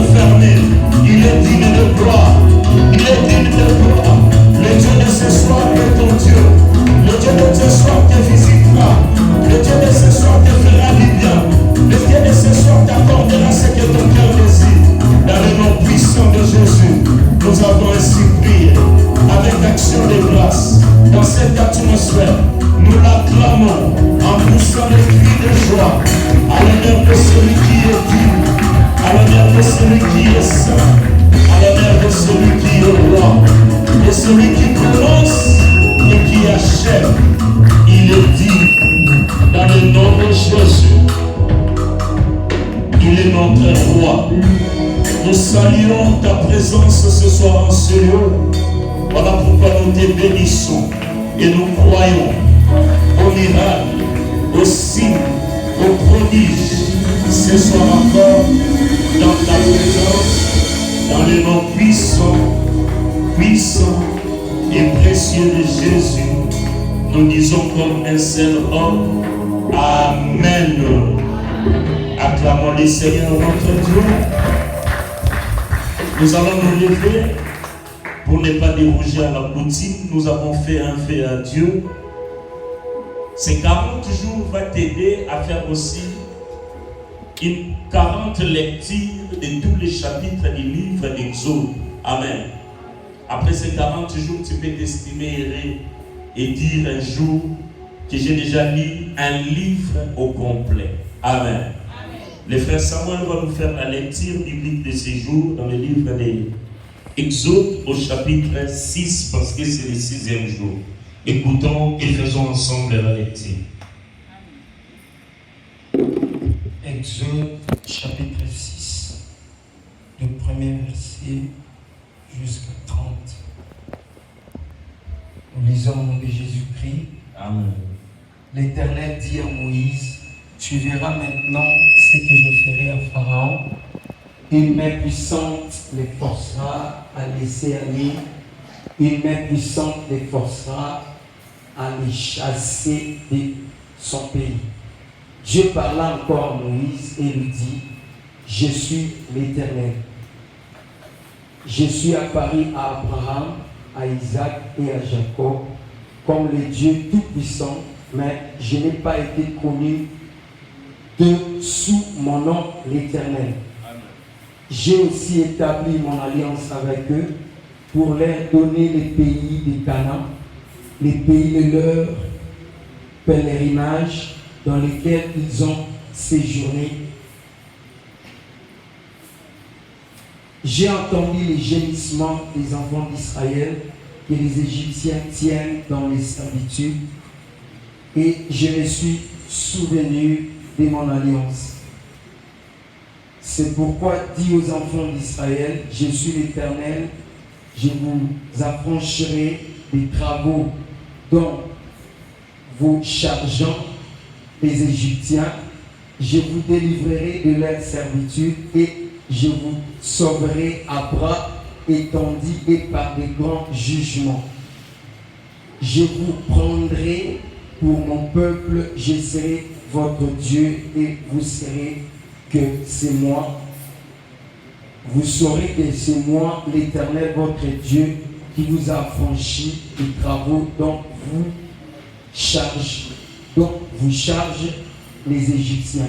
fermé. Il est digne de gloire. Il est digne de gloire. Le Dieu de ce soir est ton Dieu. Le Dieu de ce soir te visitera. Le Dieu de ce soir te fera du bien. Le Dieu de ce soir t'accordera ce que ton cœur désire. Dans le nom puissant de Jésus, nous avons ainsi prié avec action de grâce. Dans cette atmosphère, nous l'acclamons en poussant les cris de joie à l'honneur de celui qui est digne, à l'honneur de celui qui est saint, à l'honneur de celui qui est roi, de celui qui commence et qui achève. Il est digne. Dans le nom de Jésus, il est notre roi. Nous saluons ta présence ce soir en ce lieu. Voilà pourquoi nous te bénissons et nous croyons au miracle, au signe, au prodige. Ce soir encore, dans ta présence, dans le nom puissant, puissant et précieux de Jésus, nous disons comme un seul homme, Amen. Acclamons le Seigneur notre Dieu. Nous allons nous lever pour ne pas déroger à la coutume. Nous avons fait un vœu à Dieu. Ces 40 jours va t'aider à faire aussi une 40 lectures de tous les chapitres du livre d'Exode. Amen. Après ces 40 jours, tu peux t'estimer et dire un jour que j'ai déjà lu un livre au complet. Amen. Le frère Samuel va nous faire la lecture biblique de ces jours dans le livre d'Exode au chapitre 6 parce que c'est le 6e jour. Écoutons et faisons ensemble la lecture. Exode chapitre 6, du premier verset jusqu'à 30. Nous lisons au nom de Jésus-Christ. Amen. L'Éternel dit à Moïse, tu verras maintenant ce que je ferai à Pharaon. Une main puissante les forcera à laisser aller. Une main puissante les forcera à les chasser de son pays. Dieu parla encore à Moïse et lui dit, je suis l'Éternel. Je suis apparu à Abraham, à Isaac et à Jacob comme le Dieu Tout-Puissant, mais je n'ai pas été connu sous mon nom l'Éternel. J'ai aussi établi mon alliance avec eux pour leur donner les pays de Canaan, les pays de leur pèlerinage dans lesquels ils ont séjourné. J'ai entendu les gémissements des enfants d'Israël que les Égyptiens tiennent dans les servitudes et je me suis souvenu de mon alliance. C'est pourquoi dis aux enfants d'Israël, je suis l'Éternel, je vous affranchirai des travaux dont vous chargeant les Égyptiens, je vous délivrerai de leur servitude et je vous sauverai à bras étendus et par des grands jugements. Je vous prendrai pour mon peuple, je serai votre Dieu et vous serez que c'est moi. Vous saurez que c'est moi, l'Éternel, votre Dieu, qui vous a affranchi des travaux dont vous charge les Égyptiens.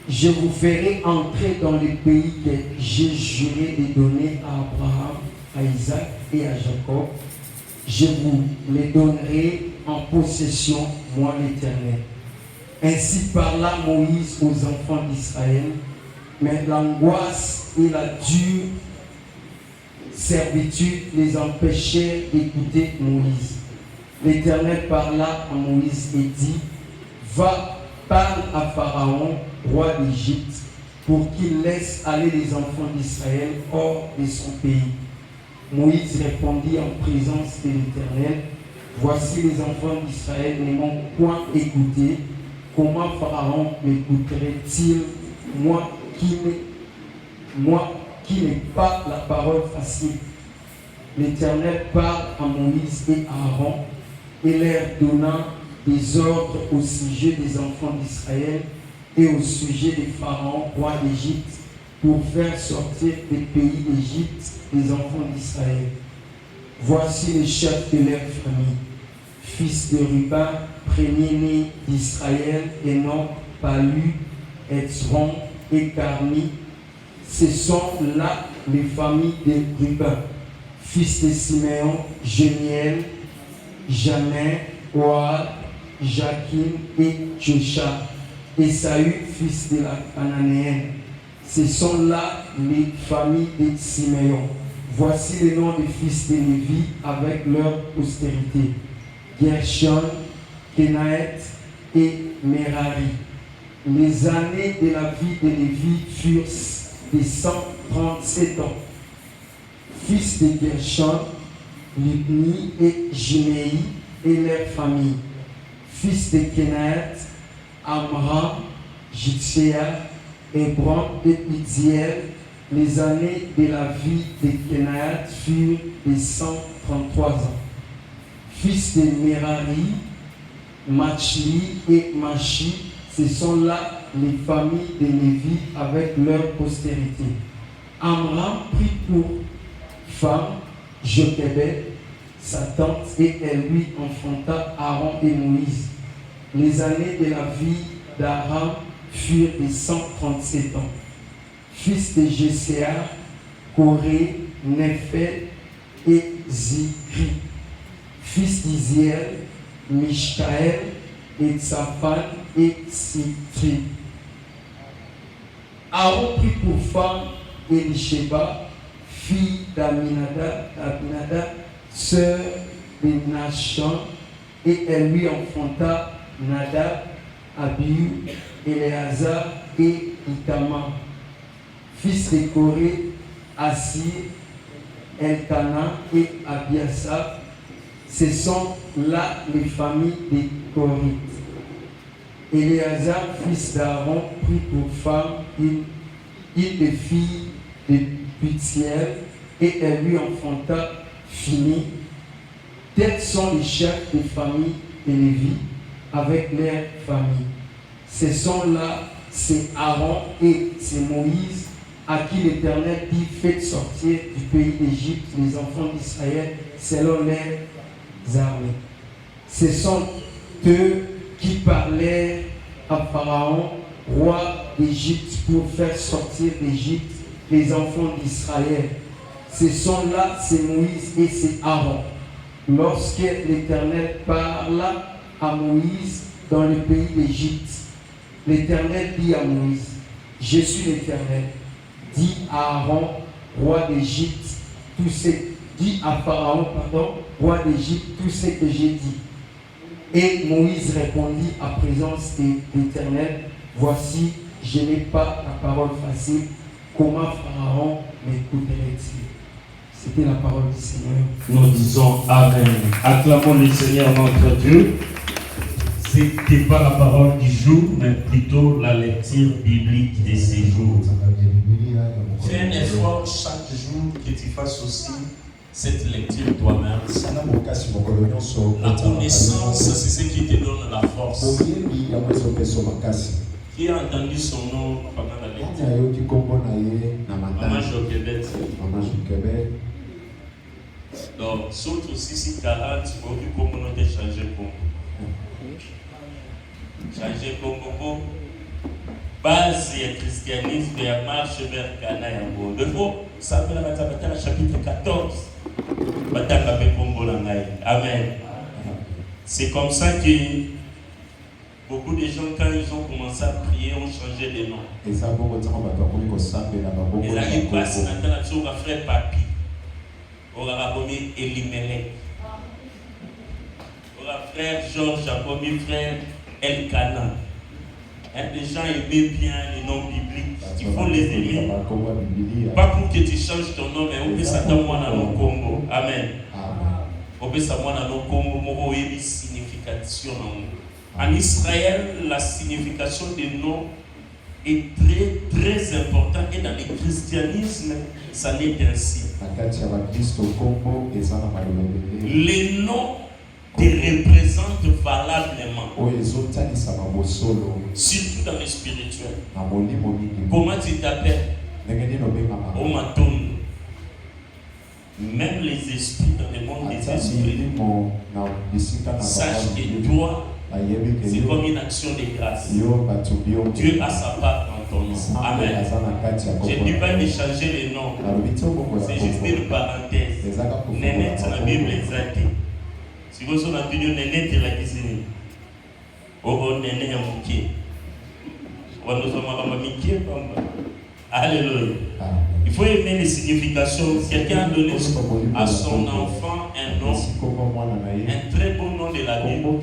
Je vous ferai entrer dans le pays que j'ai juré de donner à Abraham, à Isaac et à Jacob. Je vous les donnerai en possession, moi l'Éternel. Ainsi parla Moïse aux enfants d'Israël, mais l'angoisse et la dure servitude les empêchèrent d'écouter Moïse. L'Éternel parla à Moïse et dit, va, parle à Pharaon, roi d'Égypte, pour qu'il laisse aller les enfants d'Israël hors de son pays. Moïse répondit en présence de l'Éternel, voici les enfants d'Israël ne m'ont point écouté. Comment Pharaon m'écouterait-il, moi qui n'ai pas la parole facile? L'Éternel parle à Moïse et à Aaron et leur donna des ordres au sujet des enfants d'Israël et au sujet de Pharaon, roi d'Égypte, pour faire sortir des pays d'Égypte les enfants d'Israël. Voici les chefs de leur famille. Fils de Ruben, premier-né d'Israël, Enoch, Palu, Etzron et Carmi. Ce sont là les familles de Ruben. Fils de Siméon, Géniel, Jamin, Oad, Jaquim et Josha. Esaü, fils de la Cananéenne. Ce sont là les familles de Siméon. Voici les noms des fils de Lévi avec leur postérité. Gershon, Kenaët et Merari. Les années de la vie de Lévi furent de 137 ans. Fils de Gershon, Libni et Jimei et leurs familles. Fils de Kenaët, Amram, Jitséa, Hébron et Uziel. Les années de la vie de Kenaët furent de 133 ans. Fils de Merari, Machli et Machi, ce sont là les familles de Lévi avec leur postérité. Amram prit pour femme Jochebed, sa tante, et elle lui enfanta Aaron et Moïse. Les années de la vie d'Aram furent de 137 ans. Fils de Jéséa, Coré, Néphel et Zikri. Fils d'Isiel, Mishkaël et Tsaphan et Sitri. Aaron prit pour femme Elisheba, fille d'Aminadab, sœur de Nachan, et elle lui enfanta Nadab, Abihu, Éléazar et Ithamar. Fils de Coré, Assir, Elkana et Abiasaph. Ce sont là les familles des Corites. Éléazar, fils d'Aaron, prit pour femme une des filles de Putiel, et elle lui enfanta Fini. Tels sont les chefs des familles de Lévi avec leurs familles. Ce sont là, c'est Aaron et c'est Moïse à qui l'Éternel dit: faites sortir du pays d'Égypte les enfants d'Israël selon leurs armées. Ce sont eux qui parlèrent à Pharaon, roi d'Égypte, pour faire sortir d'Égypte les enfants d'Israël. Ce sont là, c'est Moïse et c'est Aaron. Lorsque l'Éternel parla à Moïse dans le pays d'Égypte, l'Éternel dit à Moïse: je suis l'Éternel. Dis à Aaron, roi d'Égypte, dis à Pharaon, roi d'Égypte, tout ce que j'ai dit. Et Moïse répondit à présence de l'Éternel: voici, je n'ai pas la parole facile. Comment Pharaon m'écouterait-il? C'était la parole du Seigneur. Nous disons Amen. Acclamons le Seigneur notre Dieu. Ce n'était pas la parole du jour, mais plutôt la lecture biblique de ces jours. Fais un effort chaque jour que tu fasses aussi cette lecture toi-même. La connaissance, c'est ce qui te donne la force. Qui a entendu son nom pendant la lecture? Maman Jochebed. Donc, surtout si 40, tu peux comment on a changé Congo. Changer Congo. Base et christianisme et marche vers Cana et Ambo. De vous, ça fait la chapitre 14. Amen. C'est comme ça que beaucoup de gens, quand ils ont commencé à prier, ont changé de nom. Ils arrivent passent maintenant sur un frère Papi. On a commis Elimelech. On a frère Georges, a commis frère Elkana. Les gens aimaient bien les noms bibliques. Il faut les aimer. Pas pour que tu changes ton nom, mais on peut s'attendre à nos Congo. Amen. On peut s'attendre à nos Congo, on a une signification. En Israël, la signification des noms est très très importante, et dans le christianisme, ça n'est ainsi. Les noms te représentent valablement, surtout dans le spirituel. Comment tu t'appelles? Même les esprits dans le monde des esprits sachent que toi, c'est comme une action de grâce. Dieu a sa part dans ton nom. Amen. Je ne dis pas de changer les noms. C'est juste une parenthèse. Nénette, la Bible est actée. Si vous avez entendu Nénette, la cuisine. Oh, Nénette, alléluia. Il faut aimer les significations. Quelqu'un a donné à son enfant un nom, un très beau nom de la Bible,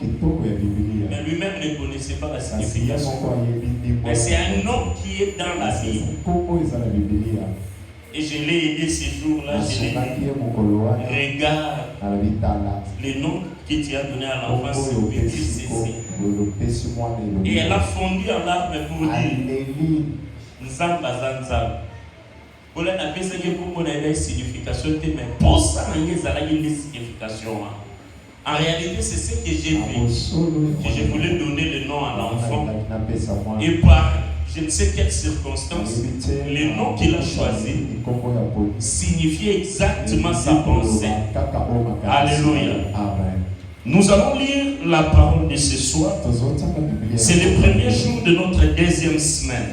mais lui-même ne connaissait pas la signification. Mais c'est un nom qui est dans la Bible. Et je l'ai aidé ces jours-là, je l'ai dit, regarde le nom que tu as donné à l'enfant, c'est petit ceci. Et elle a fondu en larmes pour dire Nzamba Zanzaba. Pour la navette, c'est pour une signification, mais pour ça, il y a une signification. En réalité, c'est ce que j'ai fait. Que je voulais donner le nom à l'enfant. Et par je ne sais quelles circonstances, le nom qu'il a choisi signifiait exactement sa pensée. Alléluia. Nous allons lire la parole de ce soir. C'est le premier jour de notre deuxième semaine.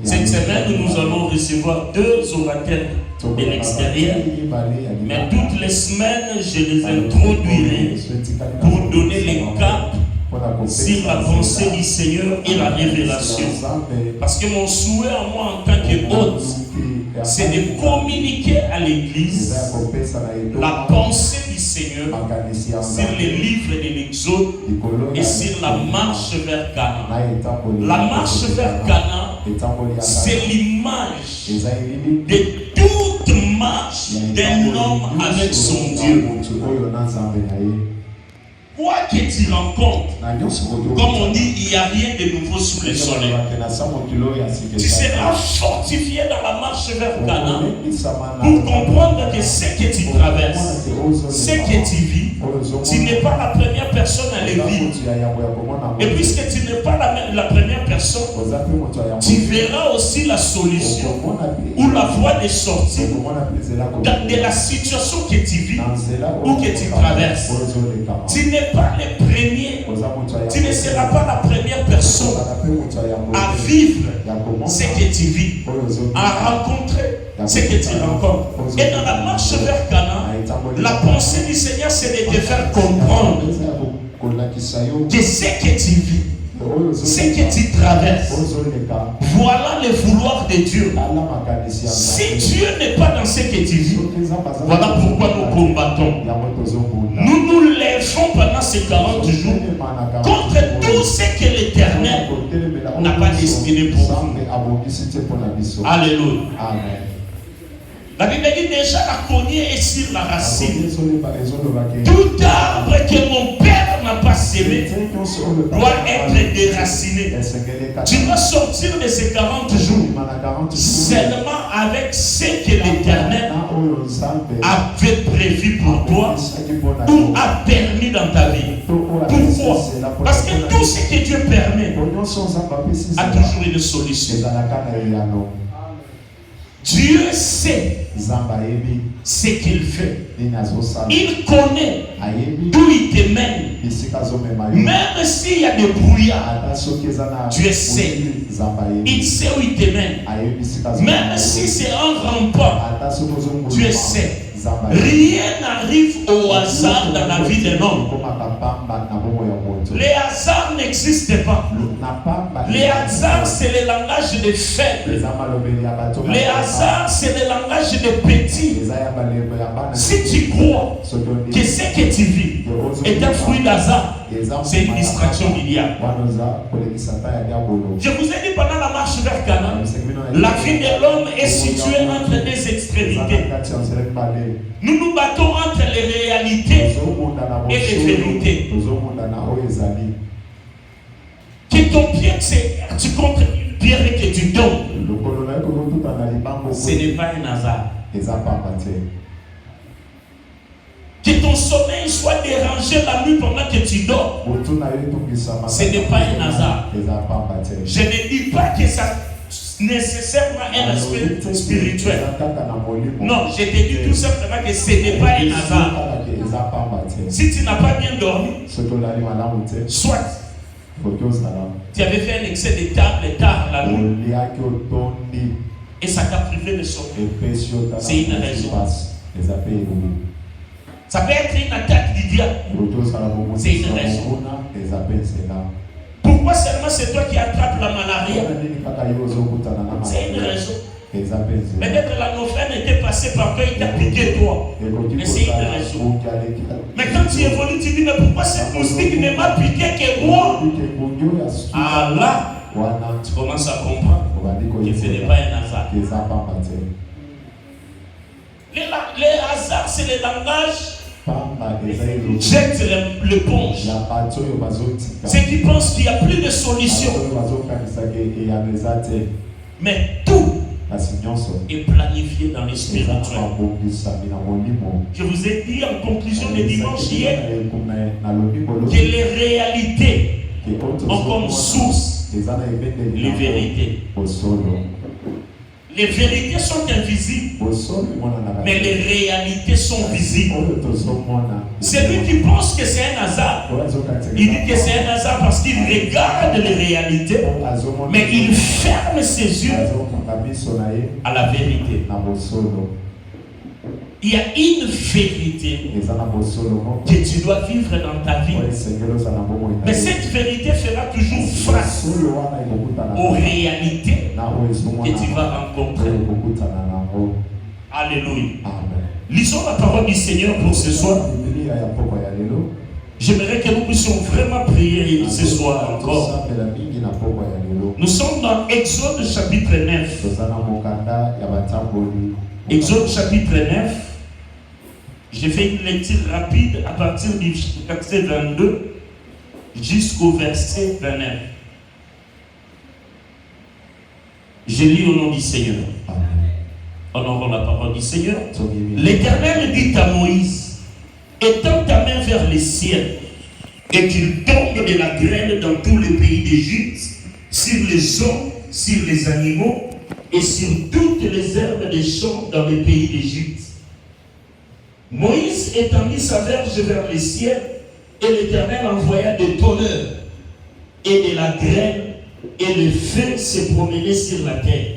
Cette semaine, nous allons recevoir 2 orateurs de l'extérieur. Mais toutes les semaines, je les introduirai pour donner les caps sur la pensée du Seigneur et la révélation. Parce que mon souhait à moi en tant que hôte, c'est de communiquer à l'Église la pensée du Seigneur sur les livres de l'Exode et sur la marche vers Canaan. La marche vers Canaan, c'est l'image de toute marche d'un homme avec son Dieu. Quoi que tu rencontres, comme on dit, il n'y a rien de nouveau sous le soleil. Tu seras fortifié dans la marche vers Canaan pour comprendre que ce que tu traverses, ce que tu vis, tu n'es pas la première personne à le vivre. Et puisque tu n'es pas la première personne, tu verras aussi la solution ou la voie de sortie de la situation que tu vis ou que tu traverses. Tu n'es pas le premier, tu ne seras pas la première personne à vivre ce que tu vis, à rencontrer ce que tu rencontres. Et dans la marche vers Canaan, la pensée du Seigneur, c'est de te faire comprendre que ce que tu vis, ce que tu traverses, voilà le vouloir de Dieu. Si Dieu n'est pas dans ce que tu vis, voilà pourquoi nous combattons. Nous nous lèvons pendant ces 40 jours contre tout ce que l'Éternel n'a pas destiné pour vous. Alléluia. Amen. La Bible dit déjà la cognée est sur la racine. Tout arbre que mon père n'a pas sémé doit être déraciné. Tu dois sortir de ces 40 jours seulement avec ce que l'Éternel avait prévu pour toi ou a permis dans ta vie. Pourquoi? Parce que tout ce que Dieu permet a toujours une solution. Dieu sait ce qu'il fait. Il connaît d'où il te mène. Même s'il y a des brouillards, Dieu sait. Il sait où il te mène. Même si c'est un rempart, Dieu sait. Rien n'arrive au hasard dans la vie d'un homme. Les hasards n'existent pas. Les hasards, c'est le langage des faibles. Les hasards, c'est le langage des petits. Si tu crois que ce que tu vis est un fruit d'hasard, c'est une distraction du diable. Je vous ai dit pendant la marche vers Canaan, la vie de l'homme est située entre deux extrémités. Nous nous battons entre les réalités et les vérités. Que ton pied tu contre une pierre et que tu tombes, ce n'est pas un hasard. Que ton sommeil soit dérangé la nuit pendant que tu dors, ce n'est pas un hasard. Je ne dis pas que nécessairement un aspect spirituel. Non, je te dis tout simplement que ce n'est pas un hasard. Si tu n'as pas bien dormi, soit tu avais fait un excès de tard la nuit et ça t'a privé de sommeil. C'est une raison. Ça peut être une attaque du diable. C'est une raison. Pourquoi seulement c'est toi qui attrapes la malaria? C'est une raison. Peut-être la naufrage était passée par toi, il t'a piqué toi. Mais c'est une raison. Mais quand tu évolues, tu dis, mais pourquoi cette moustique ne m'a piqué que moi? Ah là, tu commences à comprendre que ce n'est pas un hasard. Les hasards, c'est le langage. Jette l'éponge. Ceux qui pensent qu'il n'y a plus de solution. Mais tout est planifié dans le spirituel. Je vous ai dit en conclusion le dimanche hier que les réalités ont comme source les vérités. Les vérités sont invisibles, mais les réalités sont visibles. Celui qui pense que c'est un hasard, il dit que c'est un hasard parce qu'il regarde les réalités, mais il ferme ses yeux à la vérité. Il y a une vérité que tu dois vivre dans ta vie. Mais cette vérité fera toujours face aux réalités que tu vas rencontrer. Alléluia. Lisons la parole du Seigneur pour ce soir. J'aimerais que nous puissions vraiment prier ce soir encore. Nous sommes dans Exode chapitre 9. Exode chapitre 9. J'ai fait une lecture rapide à partir du verset 22 jusqu'au verset 29. Je lis au nom du Seigneur. Honorons la parole du Seigneur. L'Éternel dit à Moïse, étends ta main vers les cieux et qu'il tombe de la graine dans tout le pays d'Égypte, sur les hommes, sur les animaux et sur toutes les herbes des champs dans le pays d'Égypte. Moïse étendit sa verge vers les cieux et l'Éternel envoya des tonneurs et de la graine et le feu se promenait sur la terre.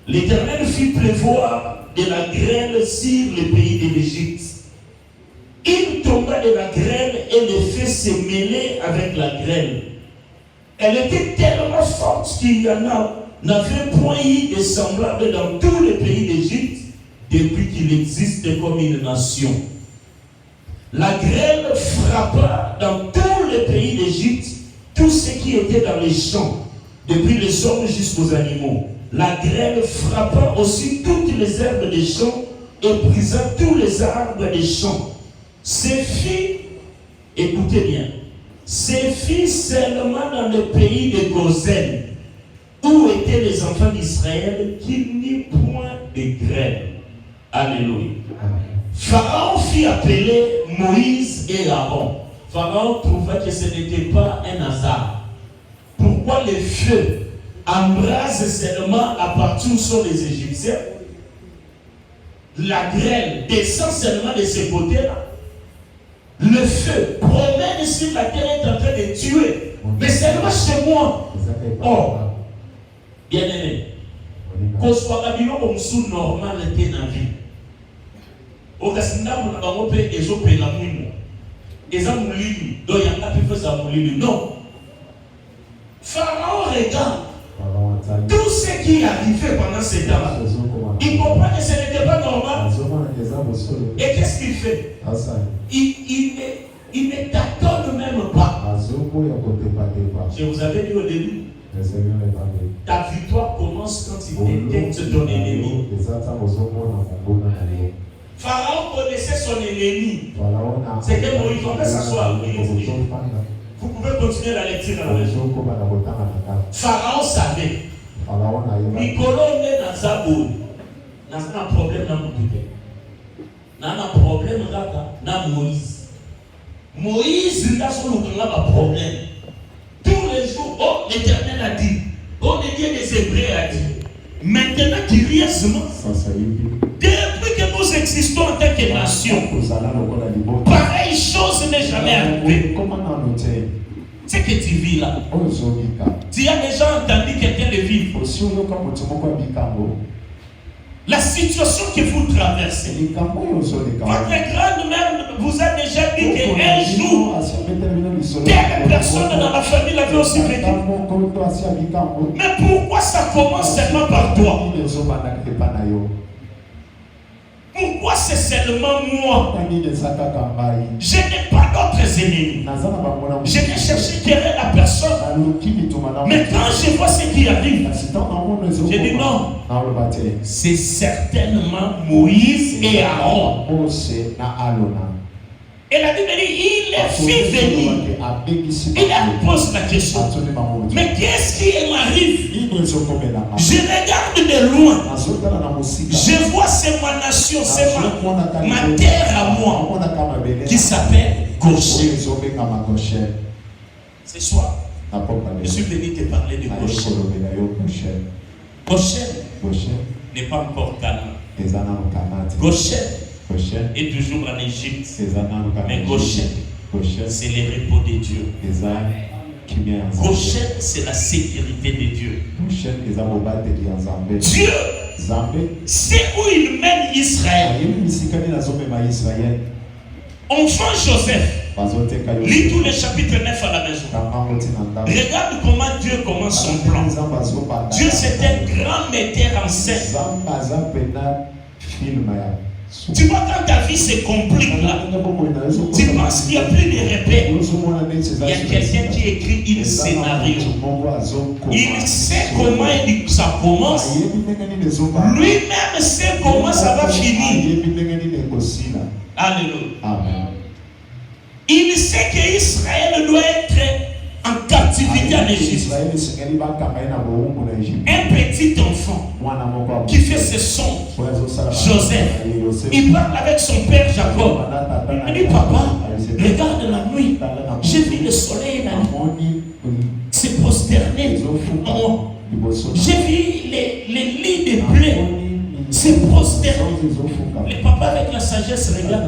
L'Éternel fit pleuvoir de la graine sur le pays de l'Égypte. Il tomba de la graine et le feu se mêlait avec la graine. Elle était tellement forte qu'il y en n'avait point eu de semblable dans tout le pays d'Égypte depuis qu'il existe comme une nation. La graine frappa dans tout le pays d'Égypte tout ce qui était dans les champs, depuis les hommes jusqu'aux animaux. La graine frappa aussi toutes les herbes des champs et brisa tous les arbres des champs. C'est fit, écoutez bien, c'est fit seulement dans le pays de Gozen, où étaient les enfants d'Israël, qu'il n'y point de graine. Alléluia. Pharaon fit appeler Moïse et Aaron. Pharaon trouva que ce n'était pas un hasard. Pourquoi le feu embrase seulement à partir où sont les Égyptiens? La graine descend seulement de ce côté-là. Le feu promène sur la terre, est en train de tuer. Mais seulement chez moi. Oh, bien aimé. Qu'on soit habillé comme sous normal était dans la vie. Au Kassinda, on a pas fait des autres la mouille. Et ça mouille. Donc il y a plus de ça mouille. Non. Pharaon regarde tout ce qui est arrivé pendant ces temps-là. Il comprend que ce n'était pas normal. Et qu'est-ce qu'il fait? Il ne t'attend même pas. Je vous avais dit au début. Ta victoire commence quand il détecte ton ennemi. Pharaon connaissait son ennemi. C'était Moïse. On peut s'asseoir. Vous pouvez continuer la lecture à la maison. Pharaon savait. Nicolas est dans sa boule. Il y a un problème dans mon bébé. Il y a un problème dans Moïse. Moïse, il a son problème. Tous les jours, oh, l'Éternel a dit, Oh, le Dieu des Hébreux a dit, maintenant curieusement, depuis que nous existons en tant que nation, pareille chose n'est jamais arrivée. Ce que tu vis là, tu as déjà entendu quelqu'un le vivre. La situation que vous traversez, votre grand-mère vous a déjà dit qu'un jour, telle personne dans la famille l'avait aussi vécu. Mais pourquoi ça commence seulement par toi? Pourquoi c'est seulement moi? Je n'ai pas d'autres ennemis. Je vais chercher quelle la personne. Mais quand je vois ce qui arrive, je dis non. C'est certainement Moïse et Aaron. Et la Bible dit, il les fit venir. Il leur pose la question. Mais qu'est-ce qui m'arrive? Je regarde de loin. Je vois c'est ma nation, c'est ma terre à moi qui s'appelle Goshen. Ce soir, je suis venu te parler de Goshen. Goshen n'est pas encore Canaan. Goshen est toujours en Égypte. Mais Goshen, c'est le repos de Dieu. Goshen, c'est la sécurité de Dieu. Dieu, c'est où il mène Israël. Enfant Joseph, lis tout le chapitre 9 à la maison. Regarde comment Dieu commence son plan. Dieu, c'est un grand metteur en scène. Tu vois, quand ta vie se complique là, tu penses qu'il n'y a plus de repères. Il y a quelqu'un qui écrit un scénario. Il sait comment ça commence. Lui-même sait comment ça va finir. Alléluia. Il sait qu'Israël doit être en captivité en Égypte. Un petit enfant qui fait ses sons, Joseph, il parle avec son père Jacob. Il dit, papa, regarde la nuit, j'ai vu le soleil et la nuit se prosterner. J'ai vu les lits de blé se prosterner. Le papa avec la sagesse regarde,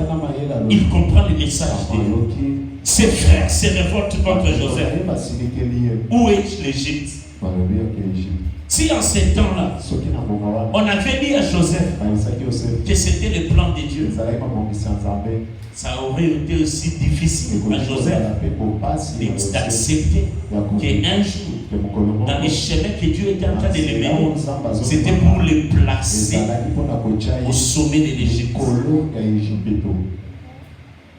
il comprend le message de Dieu. Ses frères se révoltent contre Joseph. Où est l'Égypte? Si en ces temps-là, on avait dit à Joseph que c'était le plan de Dieu, ça aurait été aussi difficile à Joseph d'accepter qu'un jour, dans les chemins que Dieu était en train de les mener, c'était pour les placer au sommet de l'Égypte.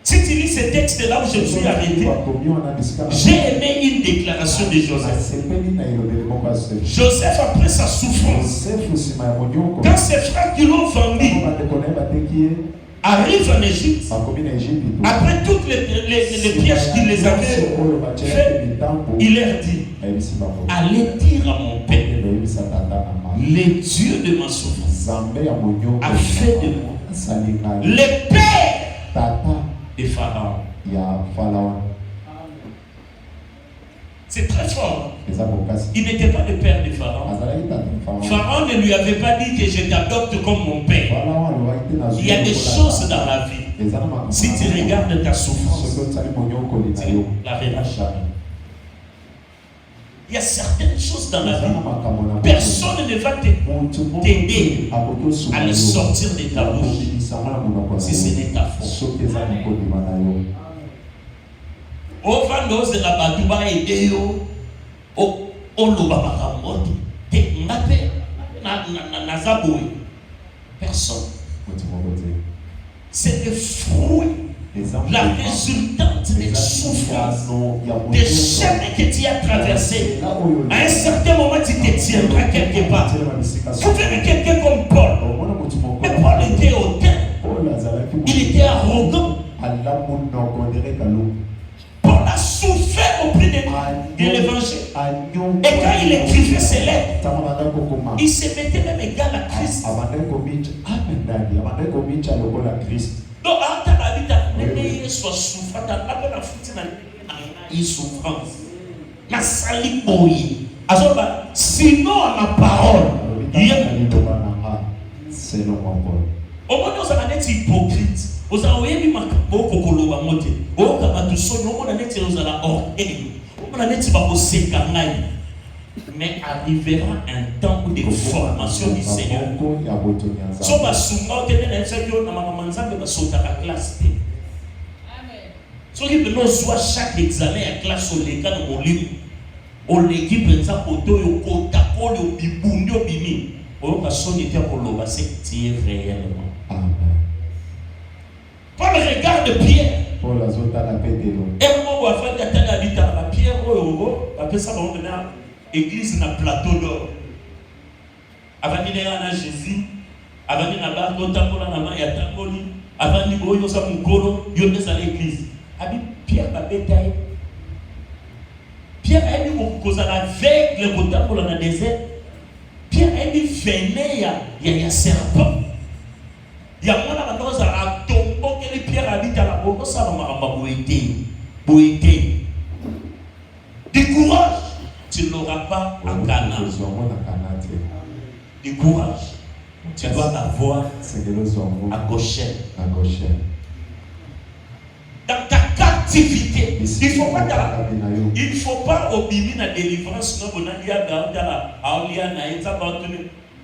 Si tu lis ce texte-là où je me suis arrêté, j'ai aimé une déclaration de Joseph. Joseph, après sa souffrance, quand ses frères qui l'ont vendu arrivent en Égypte, après toutes les pièges qu'il les avait fait, il leur dit, allez dire à mon père, le Dieu de ma souffrance a fait de moi le père de Pharaon. C'est très fort. Il n'était pas le père de Pharaon. Pharaon ne lui avait pas dit que je t'adopte comme mon père. Il y a des choses dans la vie. Si tu regardes ta souffrance, tu la verras jamais. Il y a certaines choses dans la vie. Personne ne va t'aider à les sortir de ta bouche si ce n'est ta faute. O vandoze la batuba aider yo o loba bakamoto te ngape na zaboui. Personne. C'est le fruit, la résultante des souffrances, des chemins que tu as traversés. À un certain moment, tu te tiendras quelque part. Vous verrez quelqu'un comme Paul. Mais Paul était hautain. Il était arrogant. Paul a souffert auprès de l'évangile. Et quand il écrivait ses lettres, il se mettait même égal à Christ. Donc, en tant que soit souffrant, il souffrance. La sali boye. Sinon à ma parole, selon mon parole. Au moins, nous sommes hypocrites. Vous avez beaucoup de moté. Au cas où nous mais arrivera un temps de formation du Seigneur. Si on va souvent tenir un Seigneur, on va sauter à la classe. Si on soit chaque examen à classe au légal de mon livre, on l'équipe de sa photo, au kotako, au bibundi, au bimi. On va sonner pour l'eau, c'est réellement. Paul regarde Pierre. Paul a zota la paix de l'eau. Et on va faire la tête à la Pierre, après ça, on va église na plateau d'or. Avant de dire à Jésus, avant de nabar kotambola na ma ya tamboli, avant de boyo sa mukolo, yo des à l'église. Abi Pierre ba bétail. Pierre a dit qu'on cause la veille le kotambola na désert. Pierre a dit vené ya serpent. Ya mwana bandoza a tombo que Pierre habite à la boko sa mama boité. Du courage. Tu n'auras pas en Cana. Du courage. Tu dois l'avoir à Goshen. Dans ta captivité. Il ne faut pas obéir la délivrance.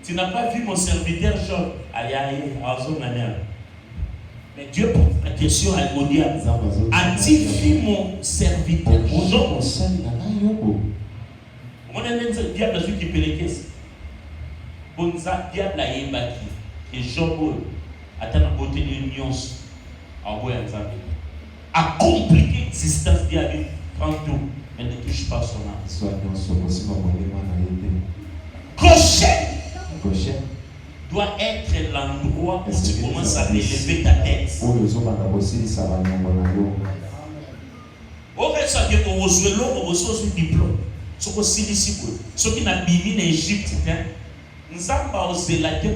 Tu n'as pas vu mon serviteur Job. Mais Dieu pose la question à Modia. As-tu vu mon serviteur Job? On a même dit diable à ceux qui paient les caisses. Bonza diable à Yembaki. Et Job attend la beauté de l'union. A compliqué l'existence diable. Prends tout. Elle ne touche pas son âme. Goshen doit être l'endroit où tu commences à élever ta tête. On reste à dire qu'on reçoit l'eau, on reçoit ce diplôme. Ce qui n'a pas mis en Égypte, nous avons osé la terre,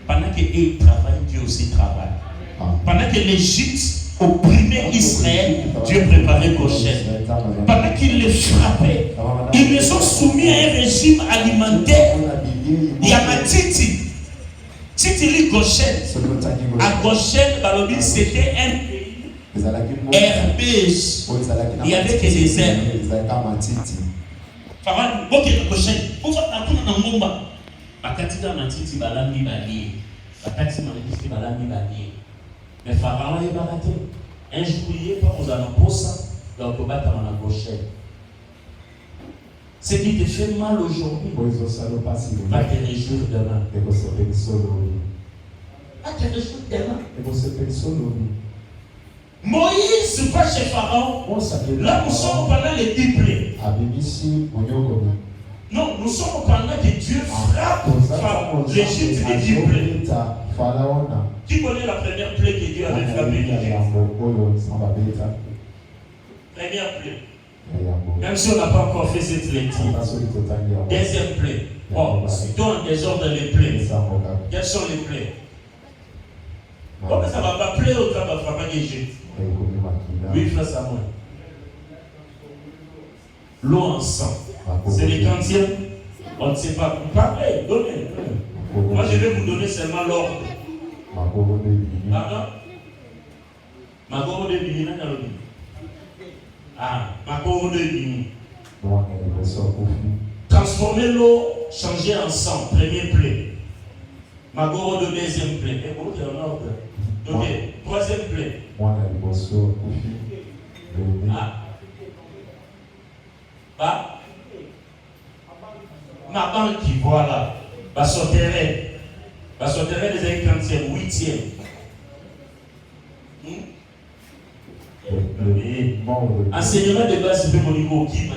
pendant qu'ils travaillent, Dieu aussi travaille. Pendant que l'Égypte opprimait Israël, Dieu préparait Goshen. Pendant qu'ils les frappaient, ils les ont soumis à un régime alimentaire. Il y a ma titi. Titi lit Goshen. À Goshen, c'était un herbage. Il y avait que des herbes. Ok, Goshen. Pourquoi on a Mumba? Bakatika matiti balami balié. Bakati matiti balami balié. Mais Pharaon est baraté. Un jour, il est pas aux alentours, donc on va battre dans la Goshen. Ce qui te fait mal aujourd'hui va te réjouir demain. Va te réjouir demain. Moïse va chez Pharaon. Là, nous sommes pendant les 10 plaies. Non, nous sommes pendant que Dieu frappe l'Égypte des 10 plaies. Qui connaît la première plaie que Dieu avait frappée l'Égypte? Première plaie. Même si on n'a pas encore fait cette lecture. Deuxième plaie. Oh, c'est en désordre les plaies. Quelles sont les plaies? Comment ça va pas plaire au travail frapper l'Égypte? Oui, frère Samuel. L'eau en sang. C'est les quantiens. On ne sait pas. Parlez, donnez. Moi, je vais vous donner seulement l'ordre. Pardon? Magoro de Bimina Nalobi. Ah, Magoro de Bimina. Transformer l'eau, changer en sang. Premier plaie. Magoro de deuxième plaie. Et pour qu'il y ait un ordre. Ok, troisième plaie. Ah. Bah. Ma banque, voilà. Va sortir des années 30e, 8e. Enseignement de base, c'est mon niveau qui m'a.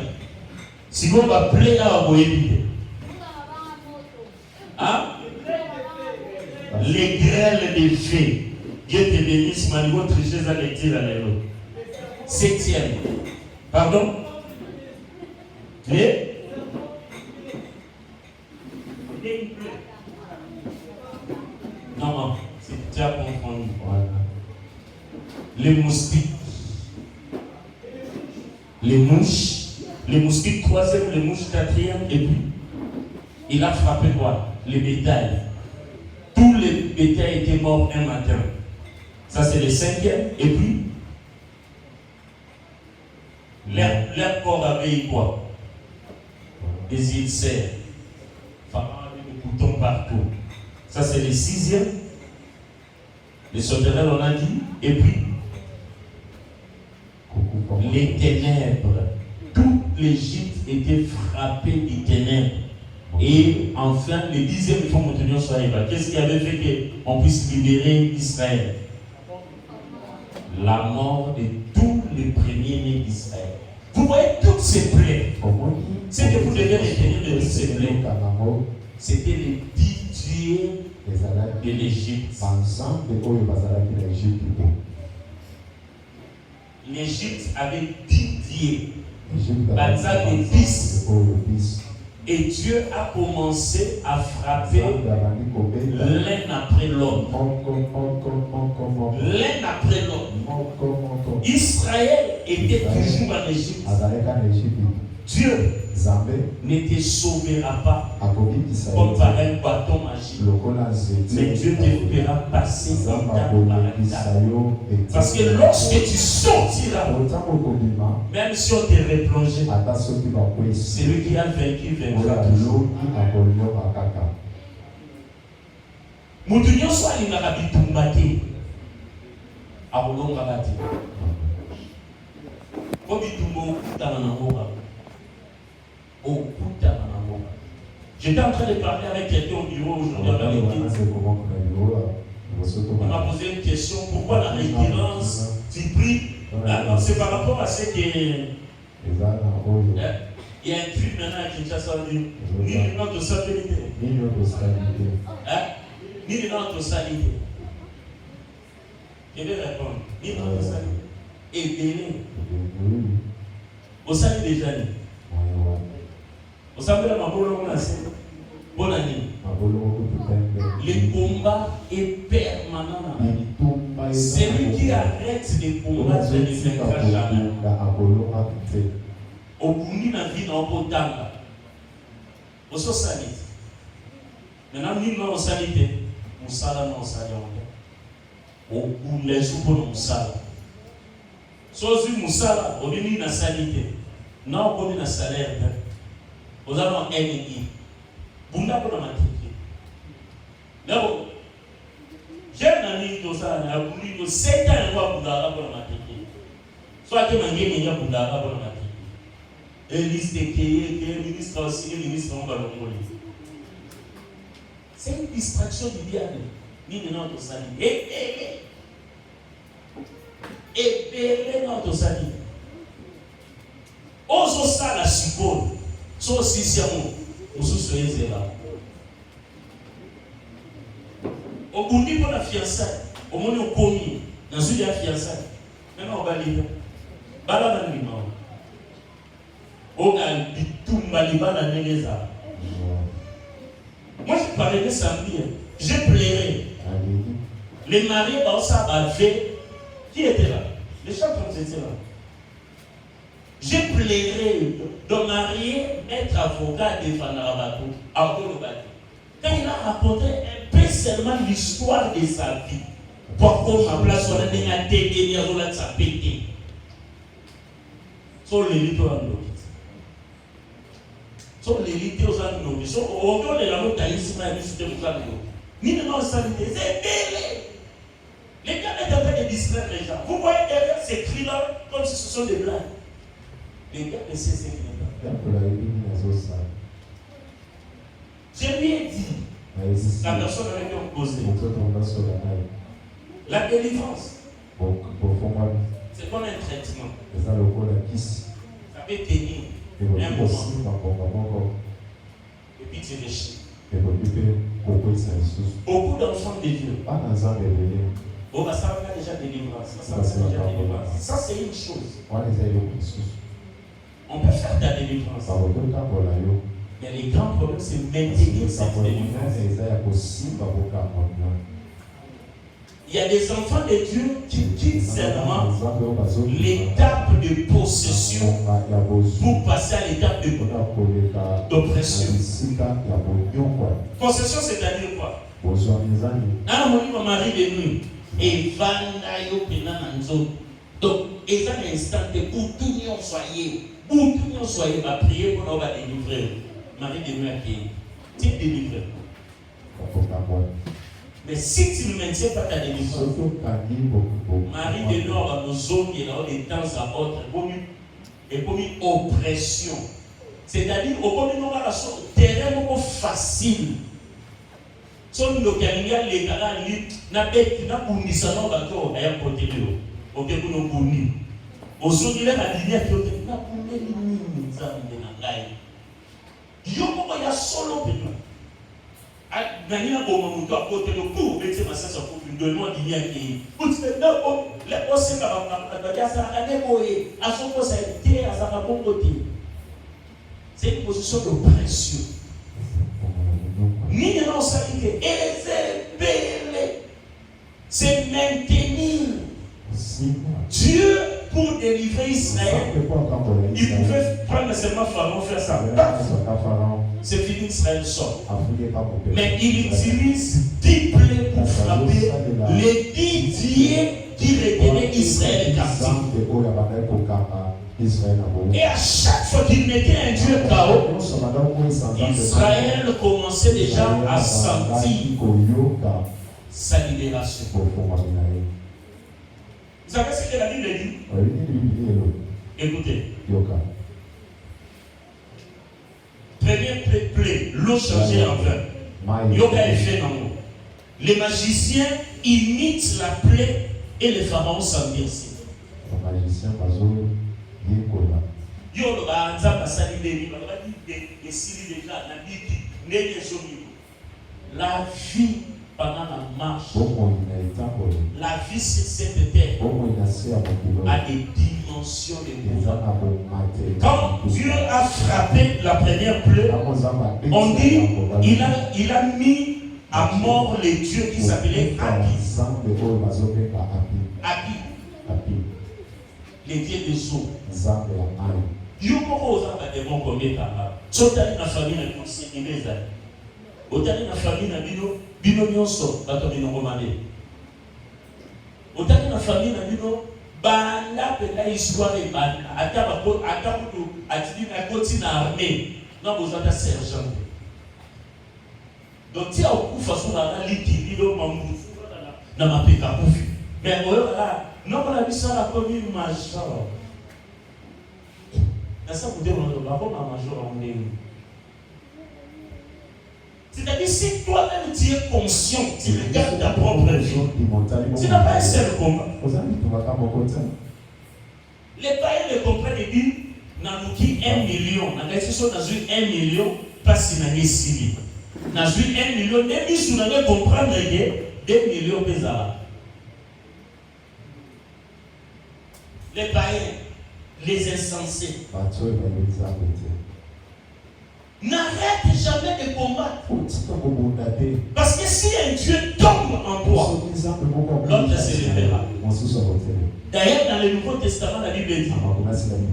Si on va plaire à Moïse. Hein? Les grêles des fées. Dieu te bénisse, ma niveau tricheuse à l'été à l'élo. 7e. Pardon? Les? Non, c'est déjà confondu. Les moustiques, les mouches, cinquième, et puis il a frappé quoi? Les bétails. Tous les bétails étaient morts un matin. Ça, c'est le cinquième, et puis leur corps avait eu quoi? Des ulcères. Pharaon avait des boutons partout. Ça, c'est le sixième. Les sauterelles, on a dit, et puis les ténèbres. Toute l'Égypte était frappée des ténèbres. Et enfin, le dixième, il faut maintenir sur Eva. Qu'est-ce qui avait fait qu'on puisse libérer Israël? La mort de tous les premiers-nés d'Israël. Vous voyez toutes ces plaies. Ce que vous devez retenir de toutes ces plaies, c'était les 10 dieux de l'Égypte. L'Égypte avait 10 dieux. Balzac et 10. Et Dieu a commencé à frapper l'un après l'autre. L'un après l'autre. Israël était toujours en Égypte. Dieu ne te sauvera pas comme par un bâton magique. Mais Dieu te fera passer étape par étape. Parce que lorsque tu sortiras, même si on te replongeait, celui qui a vaincu vaincra toujours. Mutu nyonso alingaka bitumba te akolongaka te. Po bitumba okutana nango kaka. J'étais en train de parler avec quelqu'un au bureau aujourd'hui. On m'a posé une question. Pourquoi la récurrence du prix? C'est par rapport à ce que il y a un cri maintenant à Kinshasa. Ni notre stabilité. Ni notre stabilité. Je vais répondre. Ni notre stabilité. Et béni. Au salut déjà. Vous savez, la bonne année. Le combat est permanent. Celui qui arrête les combats ne les vaincra jamais. Au bout de la vie, on peut tanga. Au socialité. Maintenant, nous sommes en sanité. Nous sommes en sanité. Au bout de la journée, nous sommes. Soit nous sommes en sanité. Non, on est en salaire. Nous avons un ennemi. Vous n'avez pas de matériel. J'ai un ami qui a voulu 7 ans de voir Bouddha pour la matériel. Soit que Mangé n'a pas Bouddha pour la matériel. Et liste qui est ministre aussi, ministre en Balongoli. C'est une distraction du diable. Ni de notre salut. Et notre salut. Oso ça la suppose. So si siamo, nous soyez là. Au bout de la fiançaille, au moment où on commis, dans une fiançaille, maintenant on va lire. Bala na lima. On a dit tout maliba na negeza. Moi je parlais de samedi, j'ai pleuré. Les maris dans sa bavé, qui était là? Les champions étaient là. J'ai pleuré de marier, être avocat de Fanarabato, à Kolobati. Quand il a raconté un peu seulement l'histoire de sa vie, pourquoi ma place on a dégané à sa pété. Sur l'élite au Andokit. Sur l'élite aux Andokit. Sur autour de la montagne, ici, ma vie, c'était pour ça. Ni de non sanité, c'est belle. Les gars étaient en train de distraire les gens. Vous voyez derrière ces cris-là, comme si ce sont des blagues. Les gars ne cessent pas. Je lui ai dit, la personne avec qui on causait, la délivrance, c'est comme un traitement. Ça peut tenir un moment. Et puis tu réchis. Beaucoup d'enfants de Dieu. Oh, bah, ça va déjà délivrance. Ça, c'est une chose. On peut faire ta délivrance. Mais les grands problèmes, c'est maintenir cette délivrance. Il y a des enfants de Dieu qui quittent seulement l'étape de possession pour passer à l'étape d'oppression. Possession, c'est-à-dire quoi? Ah, mon mari de nuit. Et donc, et ça l'instant pour tout le monde soyez, va prier pour nous délivrer. Mari de nuit à qui? Tu es délivré. Mais si tu ne maintiens pas ta délivrance, Marie de Nord va nous zoner de temps à autre et pour une oppression. C'est-à-dire, au cours de nos relations, terrain beaucoup facile. Son localité, les gars, n'a pas bundisa non bateau à un côté de l'eau. Ok, pour nous bunir. Au son de la lumière qui est n'a pas de ça de l'anglais. Yo comment il y a solo pédou. Nania au à côté de cours, mais c'est ma sœur pour une demande d'y aller. Vous dites non, les postes à son poste à sa bon côté. C'est une position d'oppression. Ni non ça dit que c'est maintenir Dieu pour délivrer Israël. Il pouvait prendre seulement Pharaon, faire ça. C'est fini, Israël sort. Mais il utilise 10 plaies pour frapper les 10 dieux qui retenaient Israël captif. Et à chaque fois qu'il mettait un Dieu KO, Israël commençait déjà à sentir sa libération. Vous savez ce que la Bible dit? Écoutez. Première plaie, l'eau changée en vin. Yoga est fait dans l'eau. Les magiciens imitent la plaie et les pharaons s'endurcissent. La vie pendant la marche, la vie sur cette terre a des dimensions de pouvoir. Quand Dieu a frappé la première plaie, on dit il a mis à mort les dieux qui s'appelaient Hapi, les dieux des eaux. Dieu m'a dit que combien de la famille otali na famille na bino nyonso bato bino komande otali na famille na bino banda pena histoire et banda ata kutu atidi na koti na armée na besoin de sergent. Donc ti akufa so na liti bino mamufu na mapeka kufi mais oyo la non la bisala comme une major na ça vous dire on va pas major on est. C'est-à-dire, si toi-même tu es conscient, tu regardes ta propre vie, tu n'as pas un seul combat. Les païens ne comprennent et disent, Nanouki 1 million, dans un 1 million, pas si n'a pas si dans un 1 million, des si vous n'avez comprendre que 2 millions de dollars. Les païens, les insensés. N'arrête jamais de combattre. Parce que si un Dieu tombe en toi, l'autre se lèvera. D'ailleurs, dans le Nouveau Testament, la Bible dit,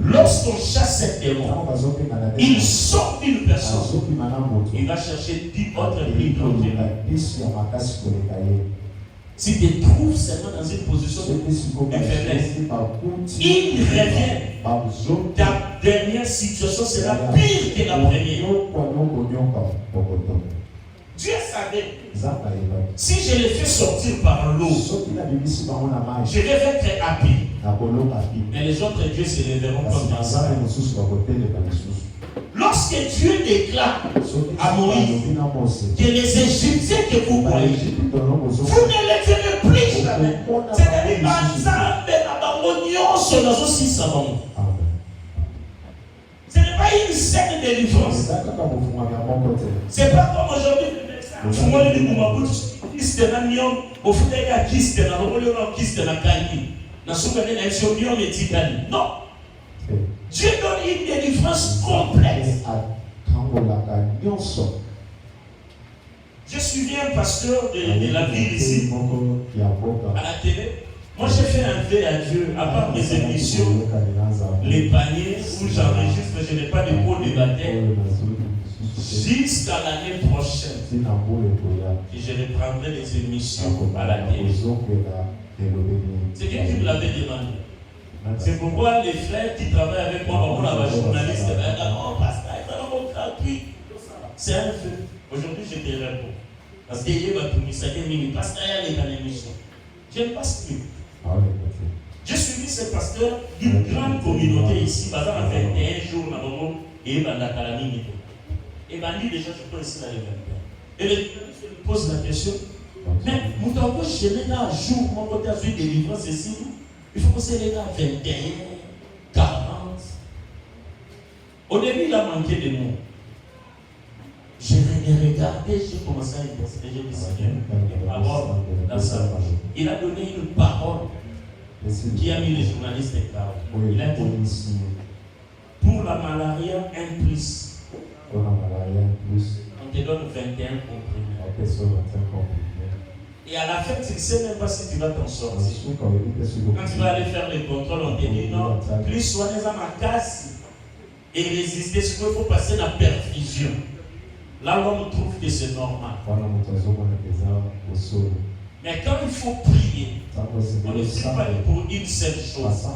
lorsqu'on chasse un démon, il sort d'une personne, il va chercher 10 autres plus grands démons. Si tu te trouves seulement dans une position de faiblesse, il revient. Ta dernière situation sera pire que la première. Dieu savait, si je le fais sortir par l'eau, je vais être happy. Mais les autres dieux se lèveront comme dans ça. Lorsque Dieu déclare à Moïse que les Égyptiens que vous voyez, vous ne les verrez plus jamais. C'est-à-dire, ce n'est pas une scène de délivrance. C'est pas comme aujourd'hui. Non. Dieu donne une délivrance complète. Je suivi un pasteur de la ville ici, à la télé. Moi, j'ai fait un vœu à Dieu, à part mes émissions, les paniers où j'enregistre, je n'ai pas de cours de baptême. Jusqu'à l'année prochaine, et je reprendrai les émissions à la télé. C'est Dieu qui me l'avait demandé. C'est pourquoi les frères qui travaillent avec moi, on a un journaliste, oh, pasteur, c'est gratuit. C'est un vœu. Aujourd'hui, je te réponds. Parce que Dieu va tout me dire, pasteur, il est dans l'émission. Je ne passe plus. J'ai suivi ce pasteur d'une grande communauté ici, basée en 21 jours, et Bandakalami. Et Bandi déjà, je peux ici dans les 21. Et le journaliste lui pose la question, mais Moutako, je n'ai pas un jour, mon côté a vu délivrance ici. Il faut que c'est les gars 21, 40. Au début, il a manqué de mots. Je l'ai regardé, j'ai commencé à intercéder, j'ai dit Seigneur, une parole dans sa bouche. Il a donné une parole qui a mis les journalistes et parole. Il a dit pour la malaria, un plus. On te donne 21 comprimés. Et à la fin, tu ne sais même pas si tu vas t'en sortir. Quand tu vas aller faire les contrôles, on te dit non, plus soigner à ma casse et résister. Ce qu'il faut passer la perfusion. Là, l'homme trouve que c'est normal. Mais quand il faut prier, on ne prie pas pour une seule chose.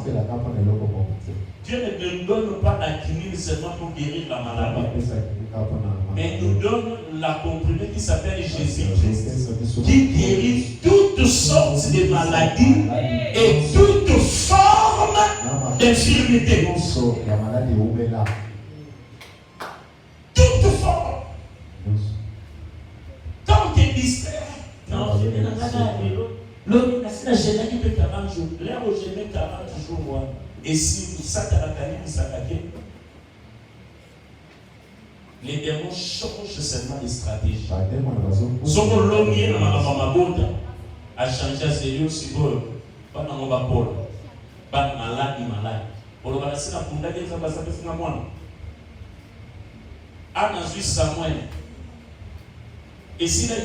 Dieu ne nous donne pas la quinine seulement pour guérir la maladie. Mais il nous donne la comprimée qui s'appelle Jésus-Christ, qui guérit toutes sortes de maladies et toutes formes d'infirmité. Toutes formes. Quand on te distrait, non, je vais dans l'autre, je n'ai que 40 jours. Là où je mets 40 jours, moi, et si ça t'a les démons changent seulement des stratégies. Ce qu'on l'a dans ma botte a changé à sérieux, c'est bon. Pas dans mon bapole. Pas malade. Pour le balancer dans le monde, ça va s'appeler à moi. Anna Samuel. Et si là,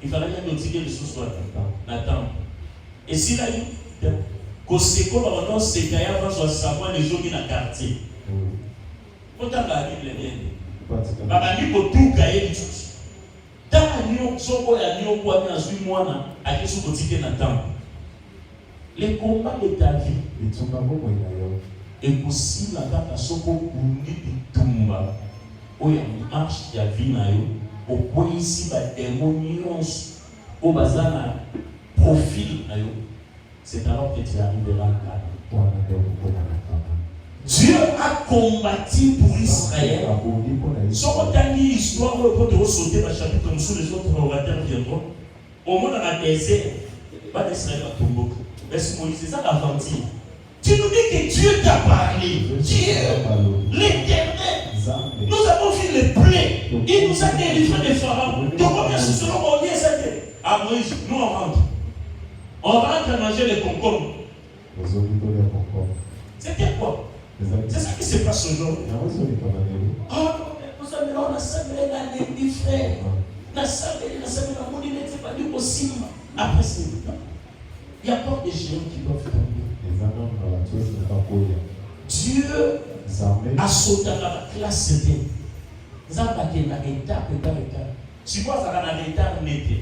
il fallait bien nous dire le sous-soir. Nathan. Et si là, Koseko va maintenant se cailler avant de savoir les gens qui sont dans le quartier. Quand on a la Bible, Baba ni ko tout cahier du tout. Dans la nuit, soko ya nuit kwa na zui mwana akisu kotike na temps. Les combats de ta vie. Et possible kaka soko kundi bitumba. Oya marche ya vie na yo. Au ici ba démonions au bazana profil na yo. C'est alors que tu arriveras à Dieu a combattu pour Israël. Son dernier histoire, on peut sauter dans le chapitre, comme les autres orateurs viendront. Au moins dans la désert, pas d'Israël à Tombouctou. C'est ça l'aventure. Tu nous dis que Dieu t'a parlé. Dieu, l'Éternel. Nous avons vu les plaies. Il nous a délivré des pharaons. De combien ce seront au lieu c'était? À Moïse, nous on rentre. On rentre à manger les concombres. C'était quoi? C'est ça qui se passe aujourd'hui. Oh, nous avons assemblé dans les frères. Nous avons assemblé dans le monde, il n'était pas du possible. Après, il y a pas de géants qui doivent tomber. Dieu a sauté dans la classe c'était. Nous avons été dans l'étape. Tu vois, ça va dans l'étape métier.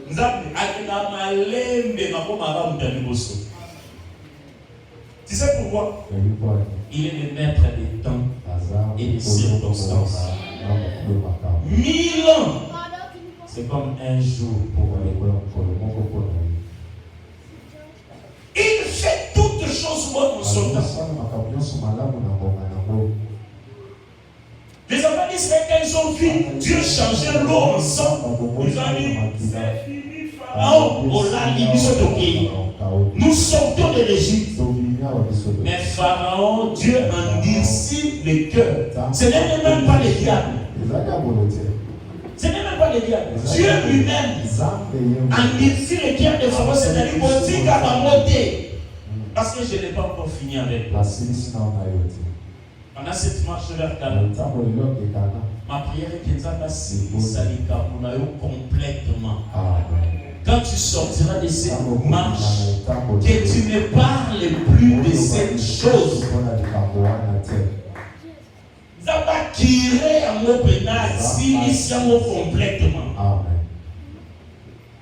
Nous avons été dans la malembe, ma tu sais pourquoi? Il est le maître des temps et des circonstances. 1000 ans, c'est comme un jour pour lui. Il fait toutes choses bonnes en son temps. Les enfants d'Israël, quand ils ont vu Dieu changer l'eau en sang, ils ont dit c'est fini, Pharaon, on l'a libéré. Nous sortons de l'Égypte. Mais Pharaon, Dieu endurcit le cœur. Ce n'est même pas le diable. Ce n'est même pas le diable. Dieu lui-même endurcit le cœur de Pharaon. C'est-à-dire qu'on dit qu'à la montée. Parce que je n'ai pas encore fini avec. Pendant cette marche vers Canaan, ma prière est que Nzamba salika complètement. Quand tu sortiras de cette marche, que tu ne parles plus de cette chose. Nzamba kiré à mon pénal, s'initiant complètement.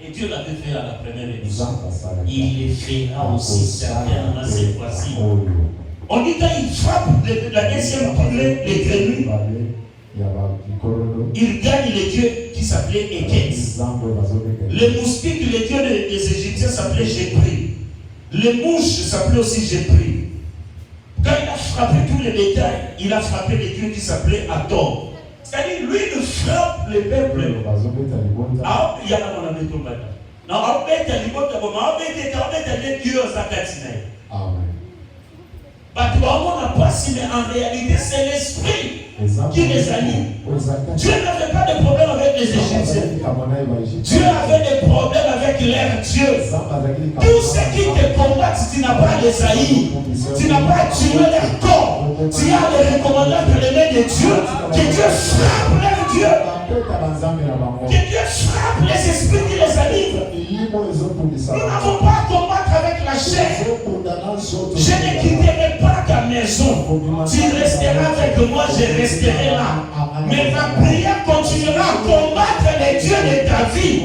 Et Dieu l'avait fait à la première édition. Il le fera aussi certainement cette fois-ci. On dit quand il frappe la deuxième tournée, les grenouilles, il gagne le dieu qui s'appelait Ekens. Le moustique, le dieu des Égyptiens s'appelait Jépri. Les mouches s'appelaient aussi Jépri. Quand il a frappé tous les détails, il a frappé le dieu qui s'appelait Hathor. C'est-à-dire, lui, il frappe le peuple. Ah, il y a un ami qui m'a dit. Non, on n'a pas si, mais en réalité, c'est l'esprit qui les anime. Dieu n'avait pas de problème avec les Égyptiens. Dieu avait des problèmes avec leur Dieu. Tous ceux qui te combattent, tu n'as pas les haïr. Tu n'as pas tué leur corps. Tu as les recommandants de l'aimer de Dieu. Que Dieu frappe leur Dieu. Que Dieu frappe les esprits qui les animent. Nous n'avons pas à combattre avec la chair. Je ne quitterai pas ta maison. Tu resteras avec moi, je resterai là. Mais ma prière continuera à combattre les dieux de ta vie.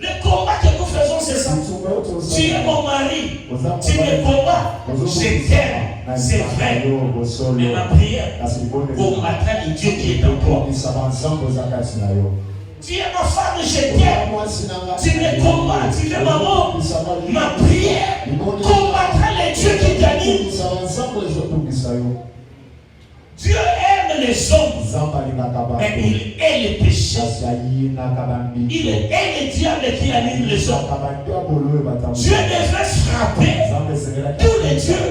Le combat que nous faisons, c'est ça. Tu es mon mari. Tu me combats. Je t'aime. C'est vrai. Mais ma prière combattra le Dieu qui est en toi. Tu es ma femme, je t'aime. Tu me combats, tu es maman. Ma prière combattra les dieux qui t'animent. Dieu aime les hommes, mais il est le péché. Il est le diable qui anime les hommes. Dieu devrait frapper tous les dieux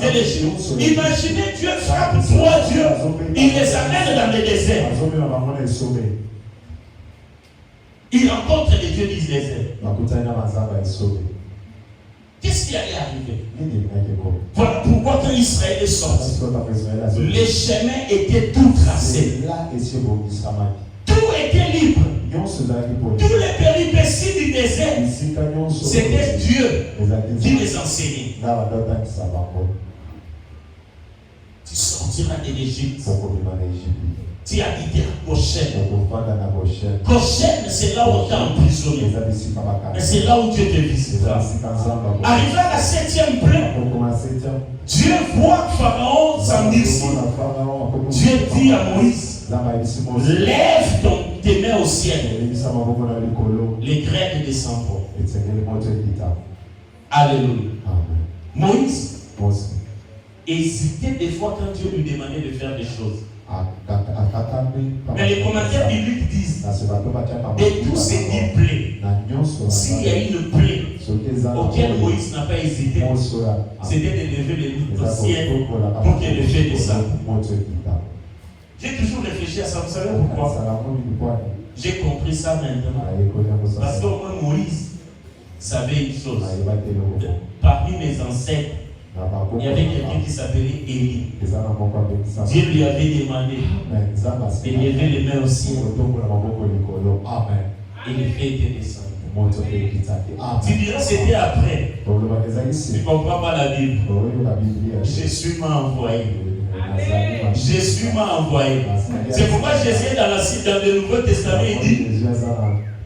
et les dieux. Imaginez Dieu frappe trois dieux, il les amène dans le désert. Il rencontre les dieux du désert. Qu'est-ce qui allait arriver? Voilà pourquoi quand Israël est sorti, les chemins étaient tout tracés. Tout était libre. Tous les péripéties du désert, c'était Dieu qui les enseignait. Tu sortiras de l'Égypte. Tu habiteras Goshen. Goshen, c'est là où on t'a emprisonné. Mais c'est là où Dieu te visitera. Arrivé à la 7e plaie, Dieu voit Pharaon s'endurcir. Dieu dit à Moïse, lève tes mains au ciel. Les graines descendront. Alléluia. Moïse hésitait des fois quand Dieu lui demandait de faire des choses. Mais les commentaires bibliques disent de tous ces 10 plaies, s'il y a une plaie auquel Moïse n'a pas hésité, c'était de lever les luttes au ciel pour que le feu descende. J'ai toujours réfléchi à ça. Vous savez pourquoi? J'ai compris ça maintenant. Parce qu'au moins Moïse savait une chose. Parmi mes ancêtres, il y avait quelqu'un qui s'appelait Élie. Dieu lui avait demandé de lever les mains au ciel. Et le feu était descendu. Tu diras c'était après. Tu ne comprends pas la Bible. Jésus m'a envoyé. Jésus m'a envoyé. C'est pourquoi Jésus dans le Nouveau Testament il dit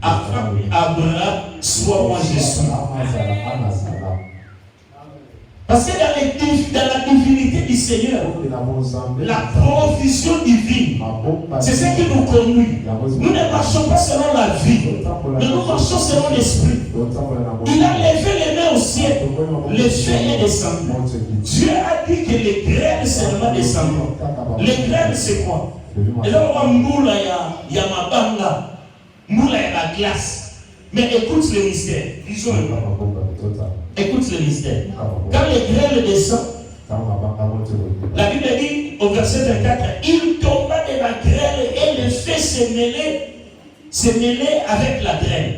Abraham, sois moi je suis. Parce que dans la divinité du Seigneur, la provision divine, c'est ce qui nous conduit. Nous ne marchons pas selon la vie, mais nous marchons selon l'esprit. Il a levé les mains au ciel, le feu est descendu. Dieu a dit que les graines seulement descendront. Les graines, c'est quoi? Et là, on voit moula ya mabanga, moula ya la glace. Mais écoute le mystère. Disons écoute le mystère. Quand les graines descendent, la Bible dit au verset 24, il tomba de la graine et le feu se mêlait avec la graine.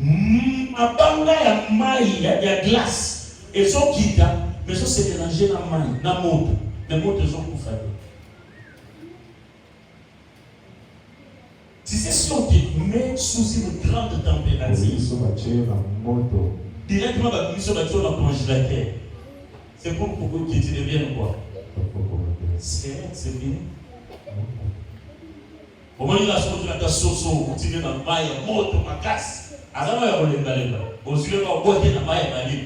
Mabanga ya mai ya glace. Et son kita, Mais ça c'est mélangé dans la main, dans la moto. Les motos sont pour faire. Si c'est si on te met sous une grande température, directement la commission va dans le congélateur. C'est pour que tu deviennes quoi? C'est fini. Au moins, il a sorti la soso, continuer dans le bail, moto, ma casse. Alors, il y a un problème. Aux yeux, on va boire dans le bail, il va dire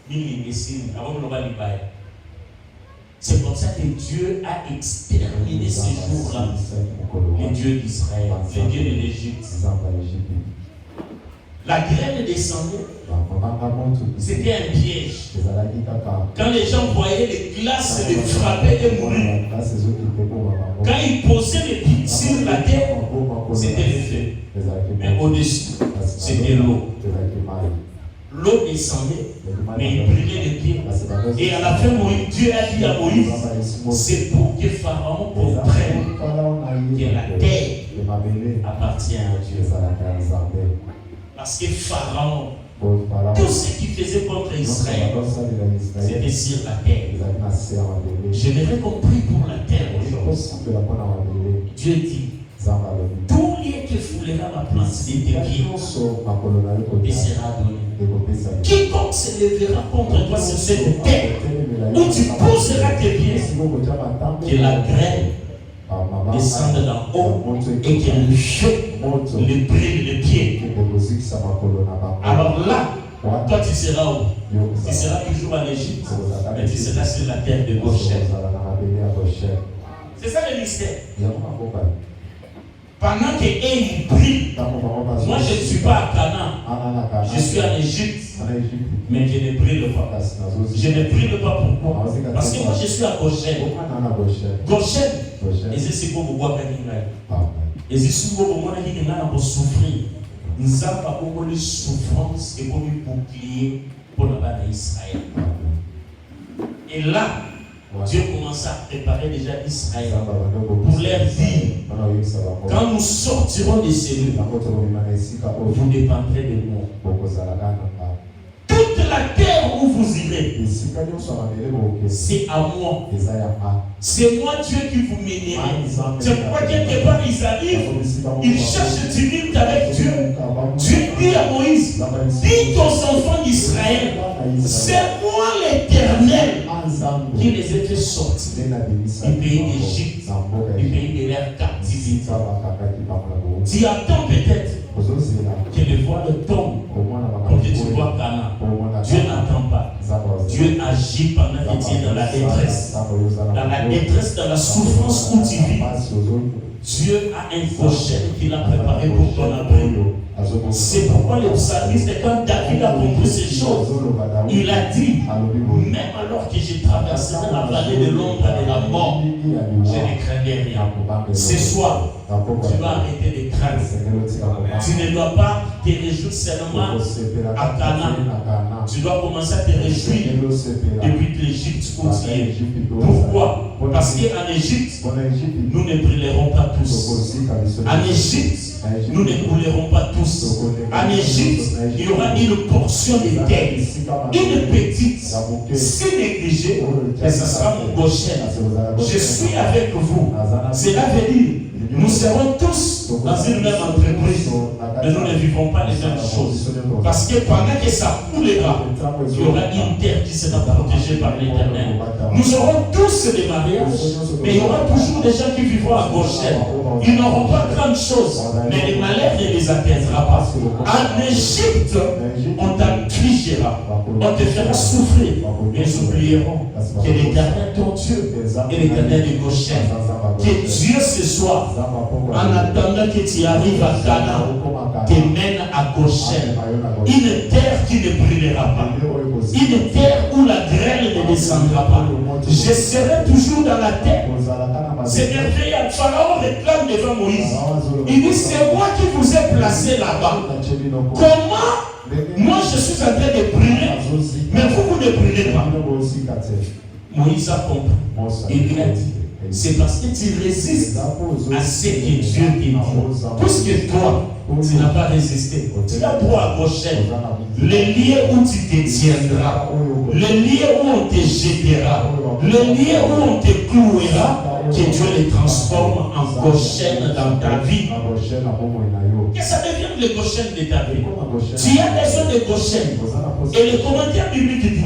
mille imbéciles, avant que l'on va le bail. C'est comme ça que Dieu a exterminé ces jours-là les dieux d'Israël, les dieux de l'Égypte. La graine descendait. C'était un piège. Quand les gens voyaient les glaces les frapper et mourir, quand ils posaient les pieds sur la terre, c'était le feu. Mais au-dessus, c'était l'eau. L'eau descendait, mais il brûlait les pieds. Et à la fin, Dieu a dit à Moïse, c'est pour que Pharaon comprenne que la terre appartient à Dieu. Parce que Pharaon, tout ce qu'il faisait contre Israël, c'était sur la terre. Je l'ai compris pour la terre aujourd'hui. Dieu dit, tout lieu que foulera ma place de tes pieds te sera donné. Quiconque se lèvera contre toi sur cette terre où tu poseras tes pieds, que la graine descende d'en haut et que le feu les brûle les pieds. Alors là, toi tu seras où? Tu seras toujours en Égypte, mais tu seras sur la terre de Goshen. C'est ça le mystère. Pendant que Élie brille, moi je ne suis pas à Canaan, je suis en Égypte, mais je ne brille pas. Je ne brille pas pourquoi? Parce que moi je suis à Goshen. Goshen, et c'est ce que vous voyez. Et c'est ce que vous voyez pour souffrir. Nous avons beaucoup de souffrance et comme un bouclier pour le peuple d'Israël. Et là, Dieu commence à préparer déjà Israël pour leur dire, quand nous sortirons de ces lieux, vous dépendrez de moi. Toute la terre où vous irez, c'est à moi. C'est moi Dieu qui vous mènerai. C'est pourquoi quelque part ils arrivent, ils cherchent tumulte avec Dieu. Dieu dit à Moïse, dis aux enfants d'Israël, c'est moi l'Éternel qui les ai fait sortir du pays d'Égypte, du pays de leur captivité. Tu attends peut-être que le voile tombe pour que tu vois Canaan. Dieu n'attend pas. Dieu agit pendant que tu es dans la détresse. Dans la détresse, dans la souffrance où tu vis. Dieu a un Goshen qu'il a préparé pour ton abri. C'est pourquoi le psalmiste, quand David a compris ces choses, il a dit, même alors que j'ai traversé dans la vallée de l'ombre de la mort, je ne craignais rien. Ce soir, tu dois arrêter de craindre. Tu ne dois pas te réjouir seulement à Canaan. Tu dois commencer à te réjouir depuis l'Égypte où tu es. Pourquoi? Parce qu'en Égypte, nous ne brûlerons pas tous. En Égypte, nous ne brûlerons pas tous. En Égypte, il y aura une portion de terre, une petite, si négligée, et ce sera mon Goshen. Je suis avec vous. Cela veut dire, nous serons tous dans une même entreprise, mais nous ne vivrons pas les mêmes choses. Parce que pendant que ça coulera, il y aura une terre qui sera protégée par l'Éternel. Nous aurons tous des mariages, mais il y aura toujours des gens qui vivront à Goshen. Ils n'auront pas grande chose, mais les malheurs ne les apaisera pas. En Égypte, on t'affligera, on te fera souffrir, mais ils oublieront que l'Éternel ton Dieu est l'Éternel de Goshen. Que Dieu ce soir, en attendant que tu arrives à Canaan, te mène à Goshen, une terre qui ne brûlera pas, une terre où la grêle ne descendra pas. Je serai toujours dans la terre. C'est merveilleux. Pharaon réclame devant Moïse. Il dit, c'est moi qui vous ai placé là-bas. Comment? Moi je suis en train de brûler, mais vous ne brûlez pas. Moïse a compris. Il lui a dit, c'est parce que tu résistes à ce que Dieu te dit. Puisque toi, tu n'as pas résisté. Tu as droit à Goshen. Le lieu où tu te tiendras, le lieu où on te jettera, le lieu où on te clouera, que Dieu les transforme en Goshen dans ta vie. Que ça devienne le Goshen de ta vie. Tu as besoin de Goshen. Et le commentaire biblique dit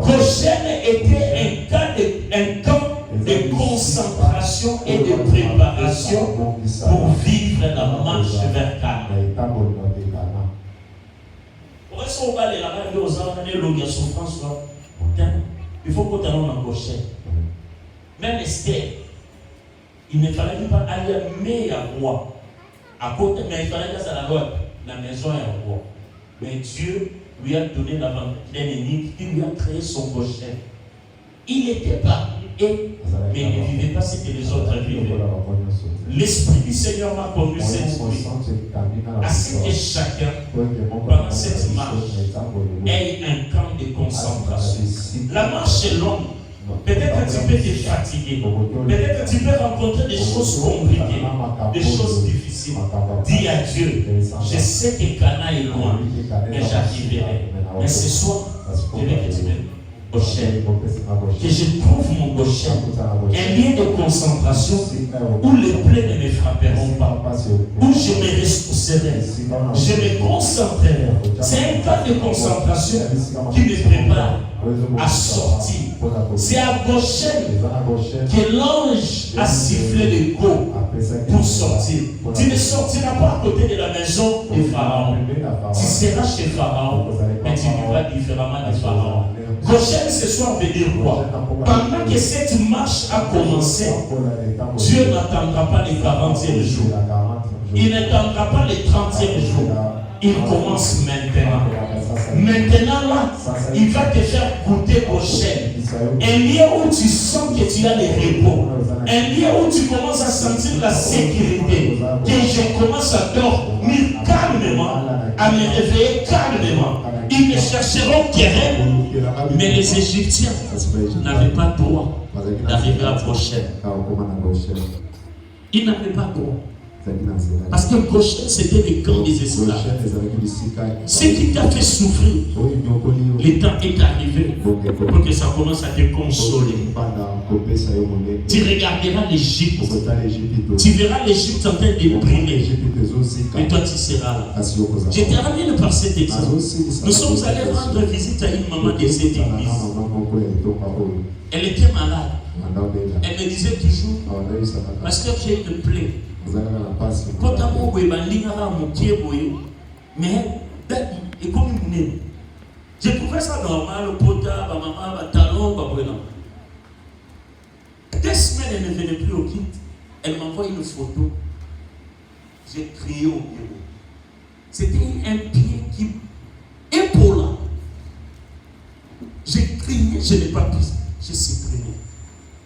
Goshen était un camp de concentration et de préparation pour vivre la marche vers Canaan. Il faut qu'on t'en en Goshen. Même Esther, il ne fallait pas aller mais à roi. À côté, mais il fallait que ça la maison est à roi. Mais Dieu lui a donné l'avantage d'un ennemi qui lui a créé son Goshen. Il était parmi eux, mais il ne vivait pas ce que les autres vivaient. L'Esprit du Seigneur m'a conduit cette nuit à ce que chacun, pendant cette marche, ait un camp de concentration. La marche est longue. Peut-être tu peux te fatiguer. Peut-être tu peux rencontrer des choses compliquées, des choses difficiles. Dis à Dieu, je sais que Cana est loin, mais j'arriverai. Mais ce soir, je vais que tu m'aimes. Goshen, que je trouve mon Goshen, un lieu de concentration où les plaies ne me frapperont pas, où je me ressourcerai, je me concentrerai. C'est un cas de concentration qui me prépare à sortir. C'est à Goshen que l'ange a sifflé le go pour sortir. Tu ne sortiras pas à côté de la maison de Pharaon. Tu seras chez Pharaon, mais tu vivras différemment de Pharaon. Goshen ce soir veut dire quoi? Pendant que cette marche a commencé, Dieu n'attendra pas les 40e jours. Il n'attendra pas les 30e jours. Il commence maintenant. Maintenant là, il va te faire goûter Goshen. Un lieu où tu sens que tu as le repos. Un lieu où tu commences à sentir la sécurité. Que je commence à dormir calmement, à me réveiller calmement. Ils me chercheront querelle, mais les Égyptiens n'avaient pas droit d'arriver à Goshen. Ils n'avaient pas droit. Parce que Goshen, c'était le camp des esclaves. Ce qui t'a fait souffrir, le temps est arrivé pour que ça commence à te consoler. Tu regarderas l'Égypte. Tu verras l'Égypte en train de brûler. Et toi, tu seras là. Je termine par cet exemple. Nous sommes allés rendre visite à une maman de cette église. Elle était malade. Elle me disait toujours, pasteur, j'ai une plaie. Mais je trouvais ça normal, pota, maman, talon, babouena. 2 semaines, elle ne venait plus au kit. Elle m'envoie une photo. J'ai crié au bureau. C'était un pied qui épaulant. J'ai crié, je n'ai pas pu. J'ai supprimé.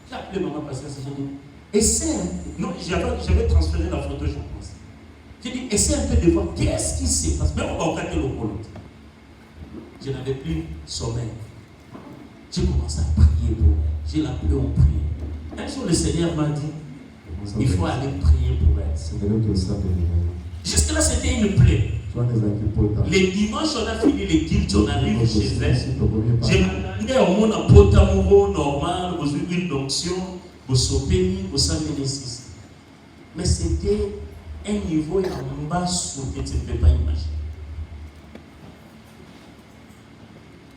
J'ai appelé maman parce que j'ai dit, essaie. Non, j'avais transféré la photo, je pense. J'ai dit, essaie un peu de voir qu'est-ce qui se passe. Même on va regarder le colon. Je n'avais plus sommeil. J'ai commencé à prier pour elle. J'ai l'appelé en prière. Un jour, le Seigneur m'a dit, il faut aller prier pour elle. Jusque-là, c'était une plaie. Les dimanches, on a fini les guildes, on arrive chez elle. J'ai demandé au monde en pot amoureux, normal, aux huiles d'onction, aux sopénis, aux saménésis. Mais c'était un niveau en bas que tu ne peux pas imaginer.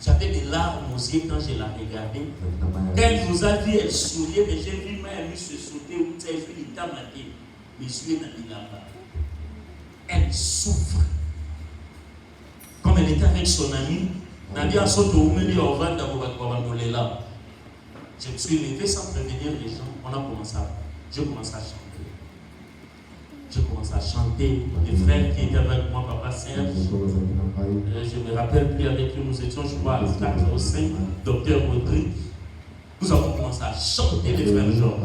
J'avais des larmes aux yeux quand je la regardais. Quand elle nous a vu, elle souriait, mais j'ai vu ma se sauter où tu as vu les tamatés. Les yeux dans là-bas. Elle souffre. Comme elle était avec son ami, Nadia Soto, je me suis levé sans prévenir les gens. Je commence à chanter. Je commence à chanter. Les frères qui étaient avec moi, papa Serge, je ne me rappelle plus avec qui nous étions, je crois, à 4 ou 5, docteur Rodrigue. Nous avons commencé à chanter les frères Jean.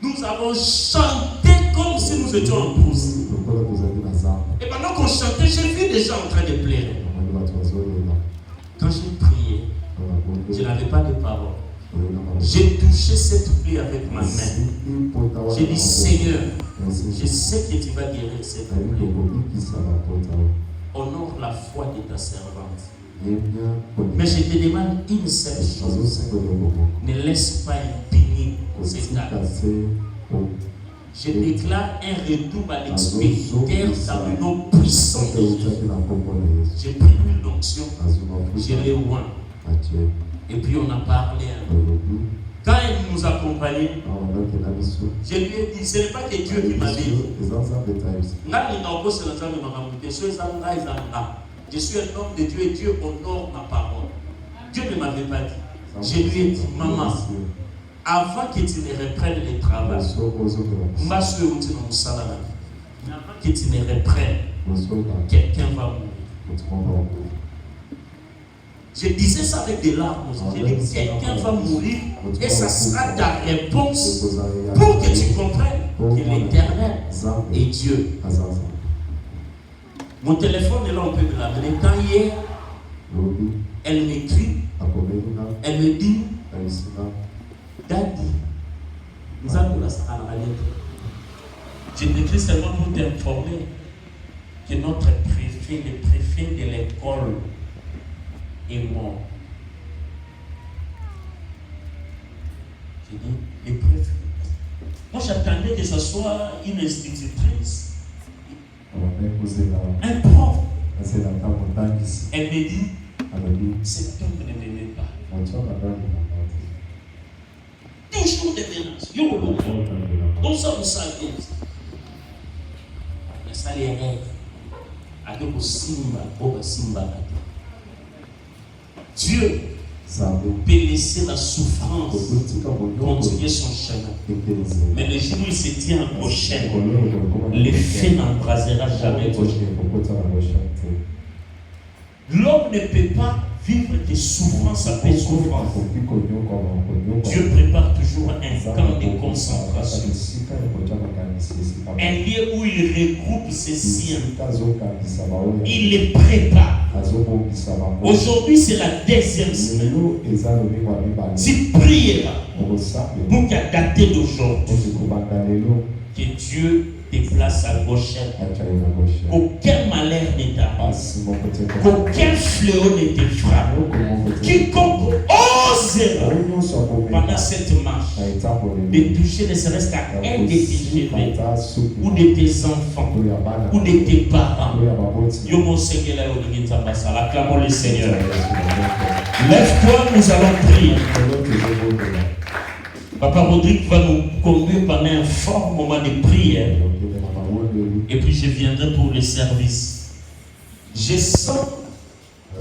Nous avons chanté comme si nous étions en pouce. Et pendant qu'on chantait, j'ai vu des gens en train de pleurer. Quand j'ai prié, je n'avais pas de parole. J'ai touché cette plaie avec ma main. J'ai dit, Seigneur, je sais que tu vas guérir cette plaie. Honore la foi de ta servante. Mais je te demande une seule chose. Ne laisse pas impunir cet acte. Je déclare un retour à l'expéditeur dans le nom puissant de Jésus. J'ai pris une onction, je l'ai oint. Et puis on a parlé un peu. Quand il nous accompagnait, je lui ai dit, ce n'est pas que Dieu qui m'a dit. Je suis un homme de Dieu et Dieu honore ma parole. Dieu ne m'avait pas dit. Je lui ai dit, maman, avant que tu ne reprennes le travail, avant que tu ne reprennes, quelqu'un va mourir. Je disais ça avec des larmes. Je dis, quelqu'un va mourir et ça sera ta réponse pour que tu comprennes que l'Éternel est Dieu. Mon téléphone est là, on peut me l'amener. Quand hier, elle m'écrit, elle me dit, Daddy, nous allons la salle à l'aide. Je t'écris seulement pour t'informer que notre préfet, le préfet de l'école, est mort. J'ai dit, le préfet. Moi, j'attendais que ce soit une institutrice, un prof. Elle me dit, cet homme ne m'aimait pas. Toujours des menaces. On sort de ça. Mais ça les rêve. Avec le Simba, Dieu peut laisser la souffrance continuer son chemin. Mais le jour où il se tient en prochaine, le feu n'embrasera jamais. L'homme ne peut pas vivre des souffrances après souffrance. Dieu prépare toujours un camp de concentration. Un lieu où il regroupe ses siens. Il les prépare. Aujourd'hui, c'est la deuxième semaine. Tu prieras pour qu'à dater d'aujourd'hui, que Dieu te place à gauche. Qu'aucun malheur ne t'arrive. Qu'aucun fléau ne te frappe. Quiconque osera pendant cette marche de toucher ne serait-ce qu'à un de tes cheveux ou de tes enfants ou de tes parents. Acclamons le Seigneur. Lève-toi, nous allons prier. Papa Rodrigue va nous conduire pendant un fort moment de prière. Et puis je viendrai pour le service. Je sens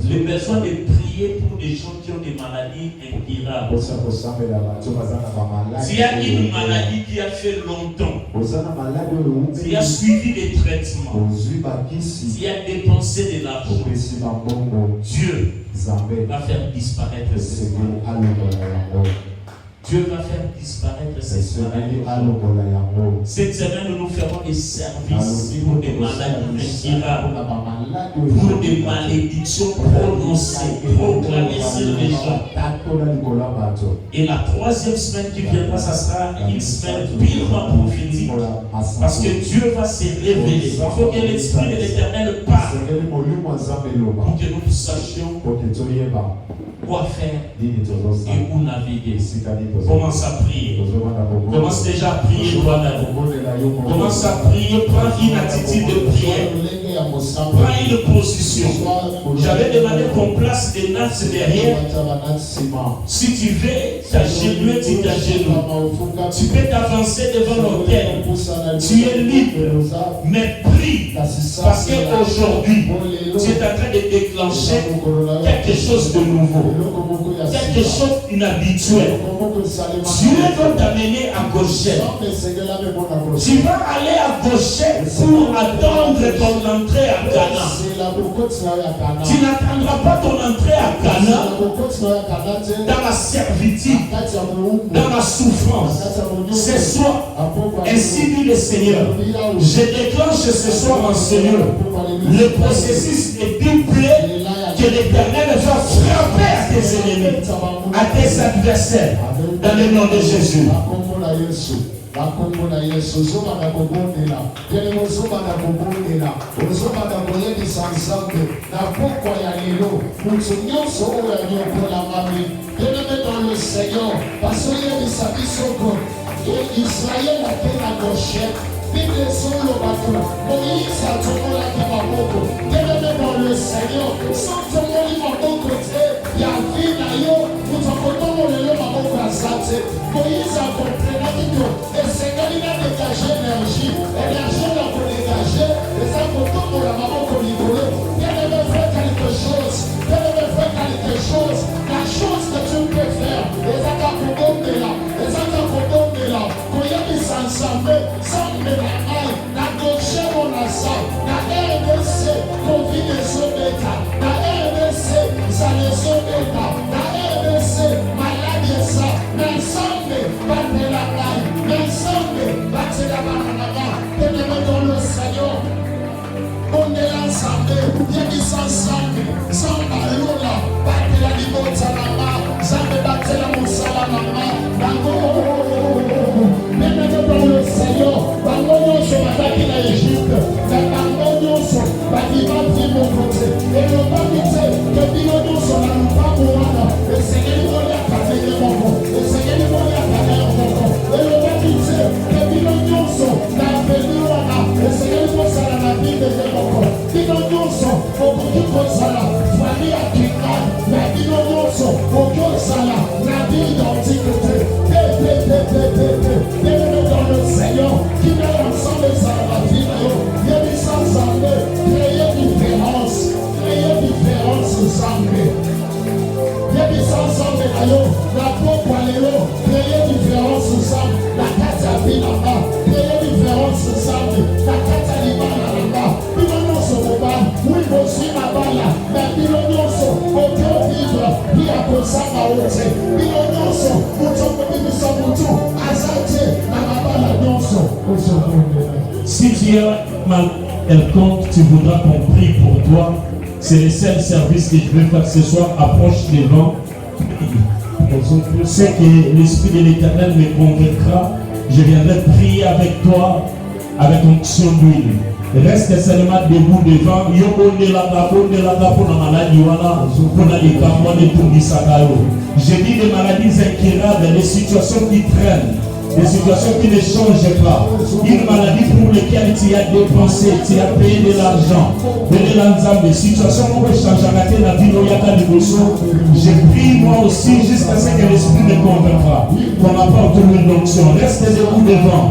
le besoin de prier pour des gens qui ont des maladies incurables. S'il y a une maladie qui a fait longtemps, s'il y a suivi des traitements, s'il y a dépensé de l'argent, Dieu va faire disparaître cette maladie. Dieu va faire disparaître cette maladie. Cette semaine, nous ferons des services pour des maladies incurables, pour des malédictions prononcées, proclamées sur les gens. Et la troisième semaine qui viendra, ça sera une semaine purement prophétique. Parce que Dieu va se révéler. Il faut que l'Esprit de l'Éternel parle pour que nous sachions quoi faire et où naviguer. Commence à prier. Commence déjà à prier toi-même. Commence à prier. Prends une attitude de prière. Prends une position. J'avais demandé qu'on place des nattes derrière. Si tu veux t'agenouiller, tu t'agenouilles. Tu peux t'avancer devant l'autel. Tu es libre. Mais prie. Parce qu'aujourd'hui, tu es en train de déclencher quelque chose de nouveau. Quelque chose d'inhabituel. Dieu va t'amener à Goshen. Tu vas aller à Goshen pour attendre ton entrée à Cana. Tu n'attendras pas ton entrée à Cana dans la servitude, dans la souffrance. Ce soir, ainsi dit le Seigneur, je déclenche ce soir en Seigneur le processus est doublé que l'Éternel va frapper à tes ennemis. ennemis, à tes adversaires, dans le nom de Jésus. bakombo na yesu ozobanda kobondela kelenge ozobanda kobondela ozobanda koyebisa nzambe na pokwa ya lelo moto nyonso oyo anyokolamami kelenge dans le seigneur basoyebisa bisoko israel ake na goshen bible ezoloba to moïse atomolaki maboko kelenge dans le seigneur sotomoli maboko te ya vi na yo moto akotomolelo maboko aza te moïse akomprenaki to esengeli na dégage énergie na kodégage eza kotombola maboko likolo kelenge fait quelque chose la chose que tu peux faire ezaka kobondela koyebisa nzambe nzambe na ngai na goshemo na sa na rdc covid ezobeta na rdc nzala ezobeta na rdc maladi eza na nzambe batela ngai na nzambe batela bana na ngai telema dans le seigneur bondela nzambe yebisa nzambe nzambe alola batela libota na nga nzambe batela mosala na nga bango menene dans le seigneur bango nyonso bazaki na egypte na bango nyonso bandimaki moko te elobaki te ke bino nyonso na lupango wana esengeli boliaka ndenge moko esengeli boliaka na yo moko elobaki te ke bino nyonso na peli wana esengeli kosala na bindenge moko bino nyonso okoki kozala fami ya kinga na bino nyonso okozala na vie identique te dans le Seigneur qui met ensemble ça la vie il y a des ensemble créer différence ensemble il y a des ensemble la propre créer différence ensemble la carte à vie là-bas créer différence ensemble la carte à l'imam là-bas puis non se voit oui aussi là-bas là mais puis non se aucun vivre puis à cause ça va aussi puis non se si tu as mal quelconque, tu voudras qu'on prie pour toi. C'est le seul service que je vais faire ce soir. Approche devant. Je sais que l'Esprit de l'Éternel me convaincra. Je viendrai prier avec toi avec onction d'huile. Reste seulement debout devant. Je dis des maladies incurables, des situations qui traînent, des situations qui ne changent pas. Une maladie pour laquelle tu as dépensé, tu as payé de l'argent, de l'ensemble, des situations où je change la vie. Je prie moi aussi jusqu'à ce que l'Esprit me convaincra. Qu'on apporte une onction. Reste debout devant.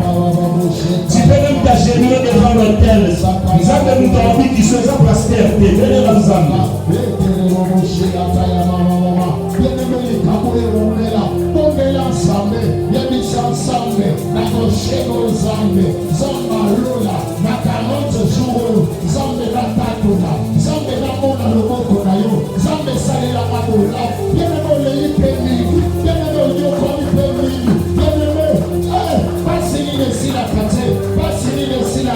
Tu peux même t'agenouiller devant l'autel. Nous avons une envie qui soit pasteur. Venez l'ensemble. Ensemble, na koshego zambe, zamba lola, na 40 jours, zambe na tatuna, zambe na mona loboko na yo, zambe sale la mabola, yene mo le ipeni, yene mo yoko ipeni, yene mo, pasi ni le sila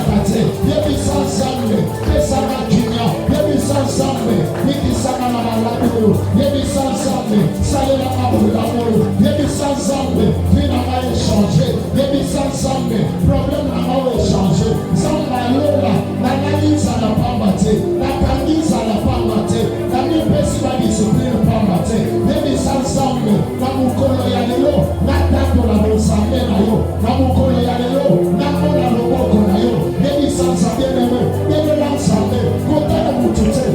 kate, yebi san zambe, pesa na kinya, yebi san zambe, niki sana na malado, yebi san zambe, sale la mabola mo, yebi san zambe, vina ma changer, yebi san zambe, problème na ma changer, zamba lola, na kanisa na pambate, na kanisa na pambate, na mi pesi ba discipline pambate, yebi san zambe, na mukolo ya lelo, na tato la bosambe na yo, na mukolo ya lelo, na mona loboko na yo, yebi san zambe neme, yebi lan zambe, kotana mutute,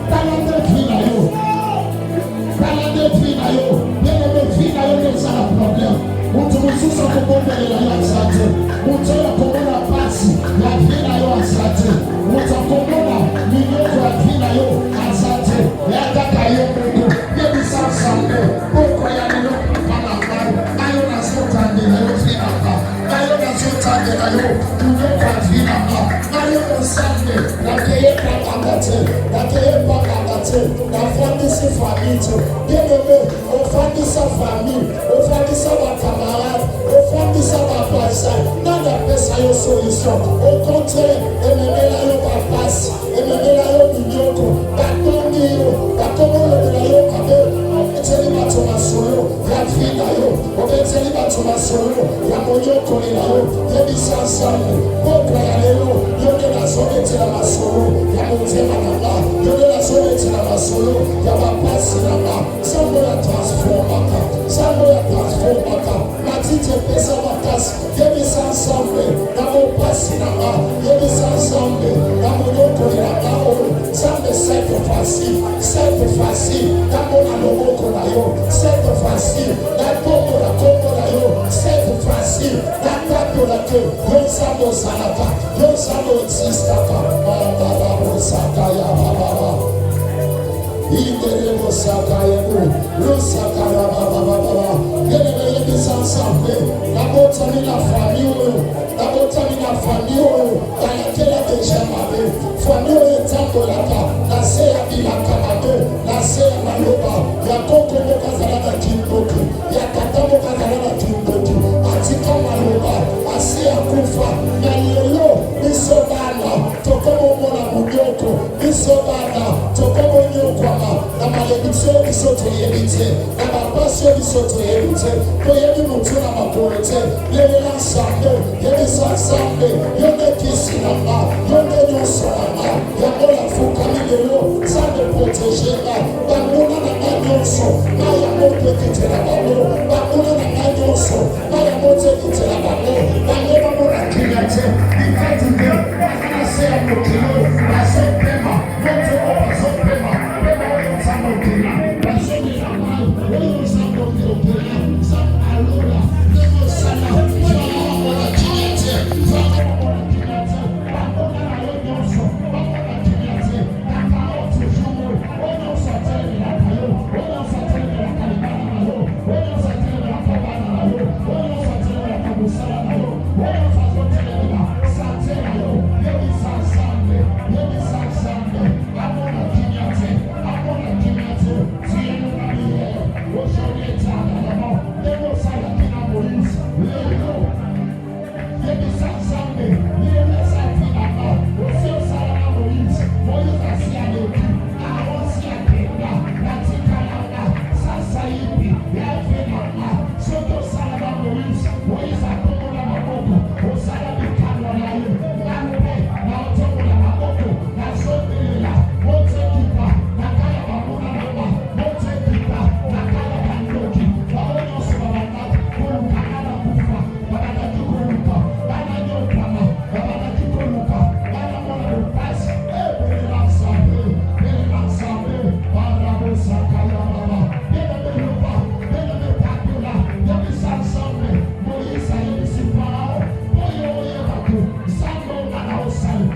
talande fina yo, yebi fina yo neza la problème. Mtu msusa kubonda ila ya asante. Mtu ya kubona pasi ya vina yo asante. Mtu kubona minyoko ya vina yo asante. Ya kaka yo mungu. Yebi sasande. Oko ya nilo kama mbari. Ayo na zota ndela yo vina ka. Ayo na zota ndela yo minyoko ya vina ka. Ayo na sande. Nakeye pakangate. Nafandisi famito. Yeneme. Ofandisa famille. Ofandisa camarade, ofandisa pasa, nada pesa yo solution. Au contraire, ememela yo papasi, ememela yo minyoko, batongi yo, batongo yo kabe, te pesa makasi, yebisa ensemble, na mopasi na nga, yebisa ensemble, na monokoli na nga oyo, Nzambe cette fois-ci, na mona loboko na yo, cette fois-ci, na kombola na yo, cette fois-ci, na tatola te, yo Nzambe ozalaka, yo Nzambe existaka, baba bosaka ya baba. Indere bosaka ya bu, losaka ya baba. Yebele yebisa ensemble, na botami na famille oyo, bayakela deja mabe, famille oyo etambolaka, na se ya bilaka mabe, na se ya maloba, ya koko moko azala na kimboki, ya tata moko azala na kimboki, atika maloba, asi ya kufa, na lelo, biso bana, tokomomona monyoko, biso bana, tokomonyokwama, na malédiction biso toyebi te, na bapasio biso toyebi te, toyebi motu na makolo te, yelela nsambe, yebisa nsambe, yonde kisi na nga, yonde nyonso na nga, yango nafukami lelo, Nzambe protege nga, banguna na nga nyonso, na yango mpe kitela bango, banguna na nga nyonso, na yango te kitela bango, bango bamona kinya te, likati te, bakana se ya mokilo, bazopema, motoko bazopema, pema oyo Nzambe okela, bazomela mai, oyo Nzambe okela, Nzambe alola, ndenge osala, fana bamona kinya te, fana bamona kinya te, banguna na yo nyonso, bamona kinya te, nakao toujours, oyo satelelaka yo, oyo satelelaka libana na yo, oyo satelelaka bana na yo, oyo satelelaka mosala na yo, oyo sazotelela sante na yo, yebisa nsambe, amona kinya te, tienu na liye, aujourd'hui éternellement, lelo osalaki na Moïse, lelo yebisa nsambe, lelo esaki na nga, osi osala na Moïse, Moïse asi aleki, aosi akenda, natikalanga, sasa yipi, yave na nga, soki osala na Moïse, Moïse atombola maboko, osala bikanda na ye, nga mpe, na otombola maboko, nazobelela, motekipa, nakala bamona nanga, motekipa, nakala bandoki, bao nyonso babanda, kolukana na kufa, babandaki koluka, bana nyokama, babandaki koluka, bana mona lopasi, belela nsambe, bana bosaka ya baba, belebe loba, belebe patola, yebisa nsambe, Moïse ayebisi Farao, oyo oyebako, nsambe onga na osali,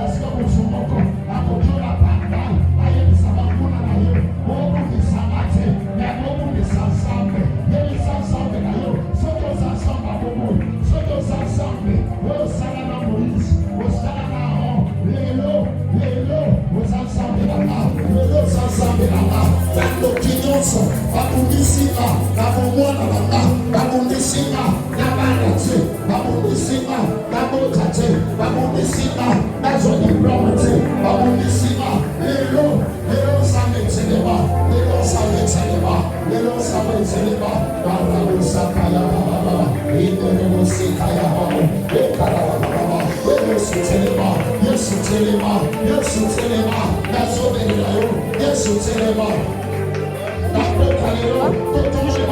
eske mosu moko, akokola pandai, ayebisa banguna na yo, obundisanga te, yango obundisa nsambe, yebisa nsambe na yo, soki oza nsambe abomoi, soki oza nsambe, oyo osala na Moïse, osala na Aron, lelo, oza nsambe na nga, lelo oza nsambe na nga, bandoki nyonso, babundisi nga, na bomwana na nga, babundisi nga, na bana te, babundisi nga, na bota te, babundisi nga, nazwa diplome te, babundisi nga, lelo Nzambe etelema, lelo Nzambe etelema, lelo Nzambe etelema, barabosaka ya baba, indere mosika ya baba, ekala baba, Yesu telema, nazobelela yo, Yesu telema, nakoka lelo, totomole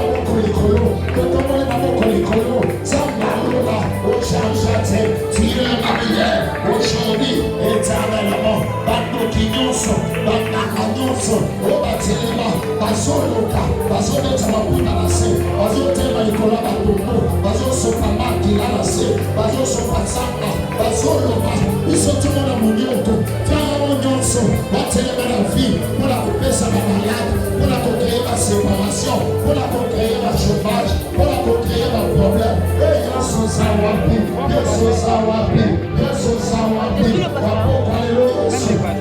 maboko likolo, Nzambe alola, ochangea te, tire ma prière, aujourd'hui, éternellement, bandoki nyonso, banaka nyonso, obatelema, bazoloka, bazobeta mabunda na se, bazotema likolo ya batombo, bazosopa makila na se, bazosopa nzamba, bazoloba, biso tomona monioko, tango nyonso, batelema na vie, mpona kopesa bamalade, mpona kokreye baséparation, mpona kokreye bachômage, mpona kokreye baproblème, Yesu zawapi,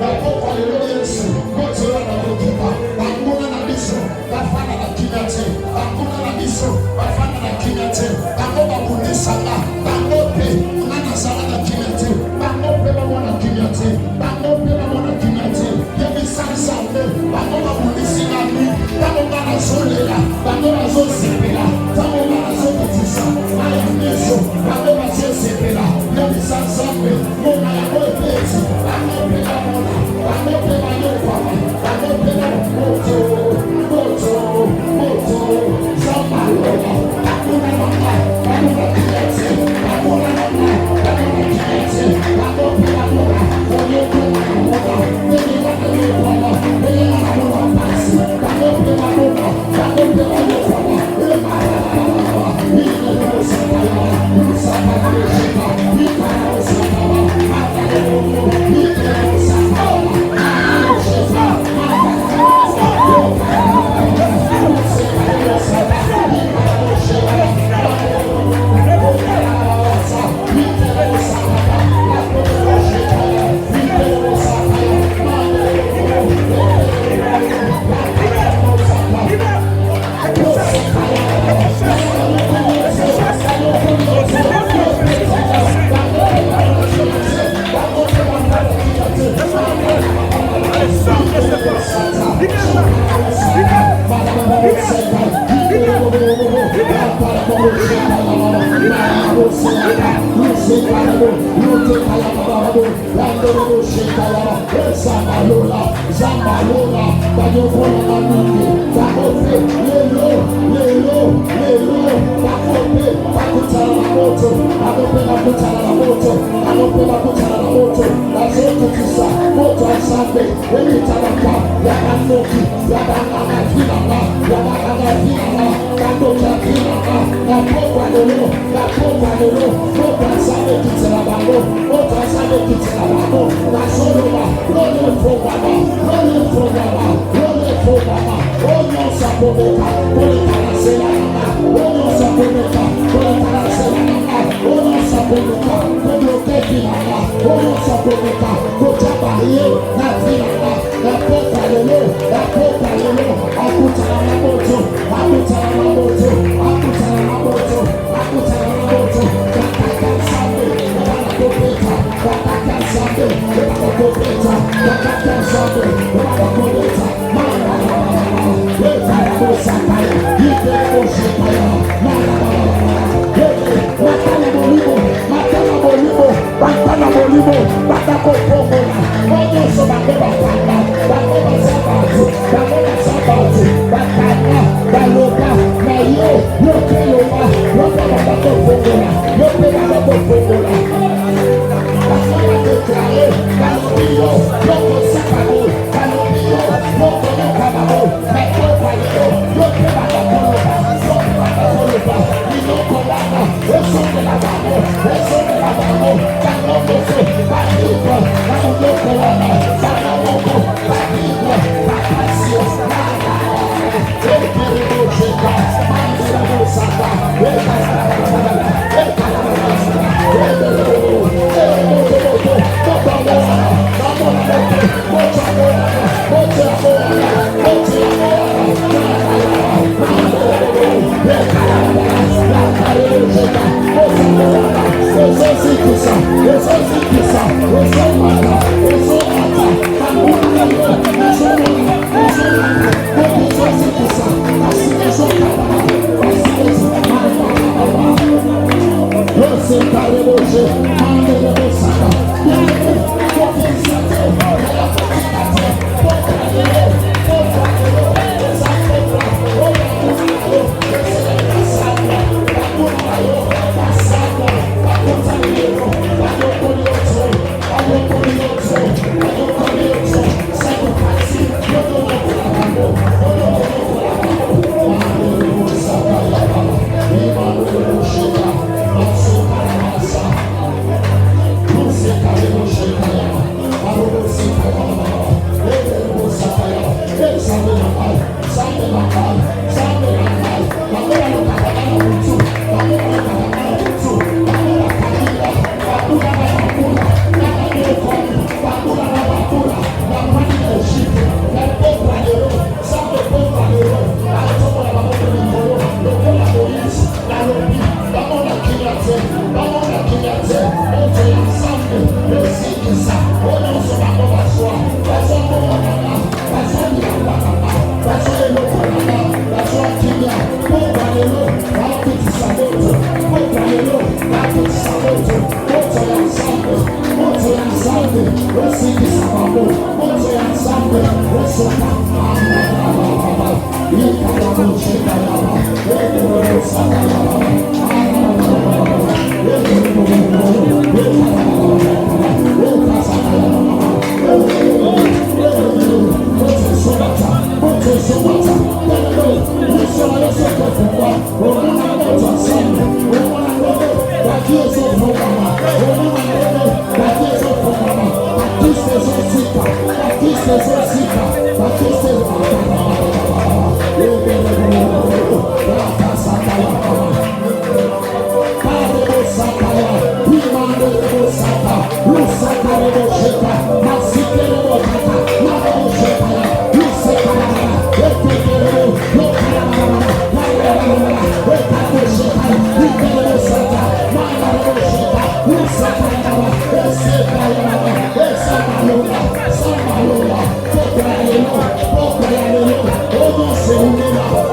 bapoka lelo Yesu, kotola na kokipa, banguna na biso, bafana na kinya te, banguna na biso, bafana na kinya te, bango babundisanga, bango pe, nga nazala na kinya te, bango pe bamona kinya te, yebisa nsambe, bango babundisi na mi, bango nga nazolela, bango nazosepela, bango nga nazokotisa, aya miso, bango bazosepela, yebisa nsambe, mona yango epesi, bango pe bamona, bango pe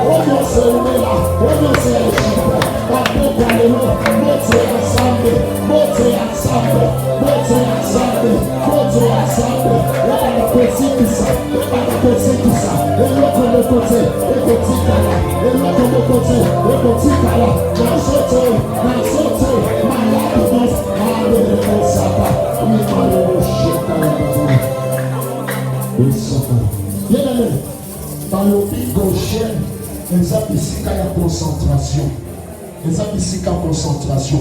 Oyo se unela, oyo se Dans le pays gauchien, les apiciques à concentration. Les apiciques à concentration.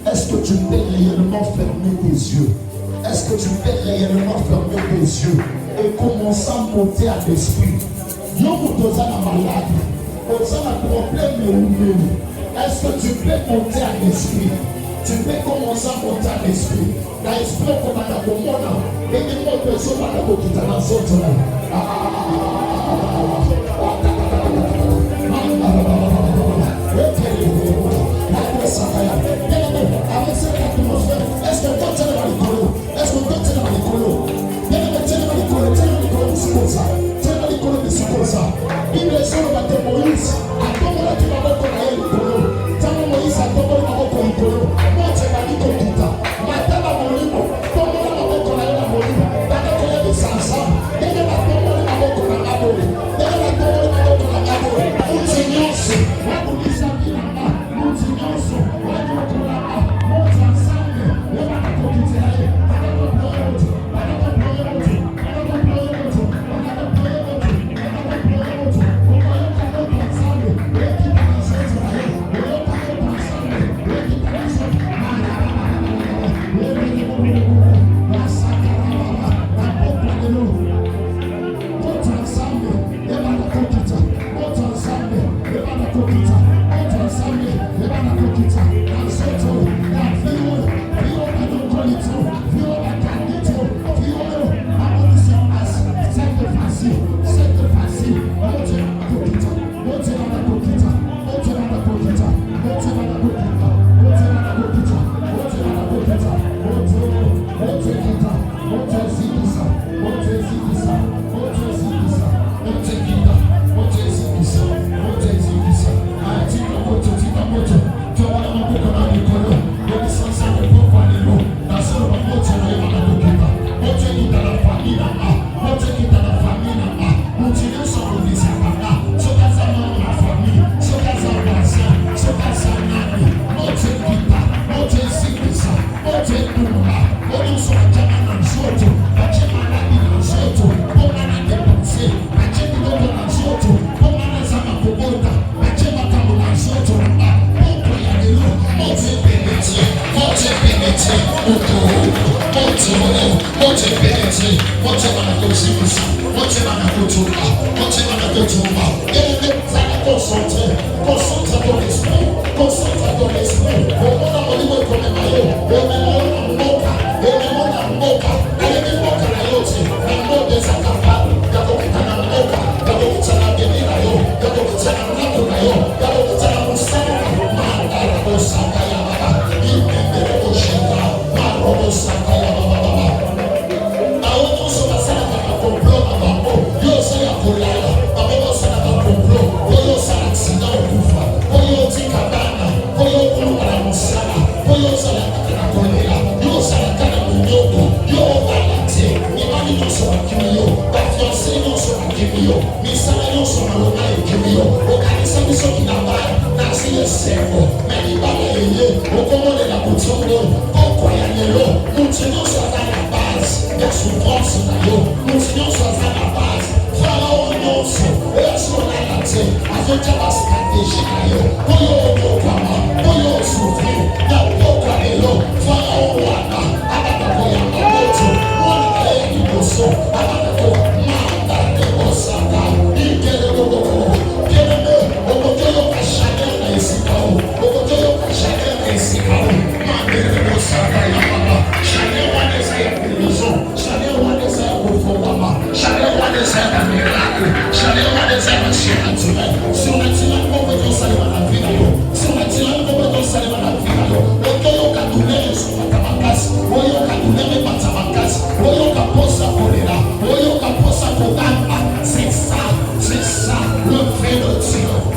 Est-ce que tu peux réellement fermer tes yeux? Est-ce que tu peux réellement fermer tes yeux et commencer à monter à l'esprit? Yo, vous avez la malade, vous avez un problème ou est-ce que tu peux monter à l'esprit? Tu peux commencer à monter à l'esprit. L'esprit comme à la commune, et des mots de ce matin qui t'en a sorti là. Avec cette atmosphère, est-ce que toi tu es dans les colos? Est-ce que toi tu es dans les colos? Tu es dans les colos, c'est comme ça. Tu es dans les colos, c'est comme ça. Il est sur le bateau Moïse. À ton moment, tu vas voir qu'on a les colos. Tant Moïse, à ton moment, tu vas voir qu'on a les colos. Moi, tu es dans les colos. Maintenant, à mon niveau, ton moment, tu vas voir qu'on a les colos. Maintenant, tu es des sans-sans. Et là, ton moment, tu vas voir qu'on a les colos. Et là, ton moment, tu vas voir qu'on a les colos. Nous tenions ce. Nous tenions ce.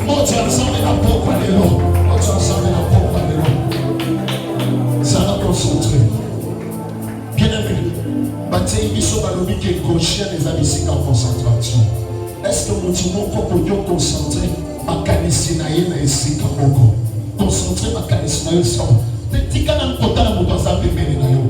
Moi, tu as ensemble la peau, pas les lots. Moi, tu as ensemble la peau, pas les lots. biso balobi ke gauchien eza bisika concentration. Est-ce que motu moko koyo concentré makanisi na ye na esika moko? Concentré makanisi na yo sawa. Tika na kota na moto aza pembeni na yo.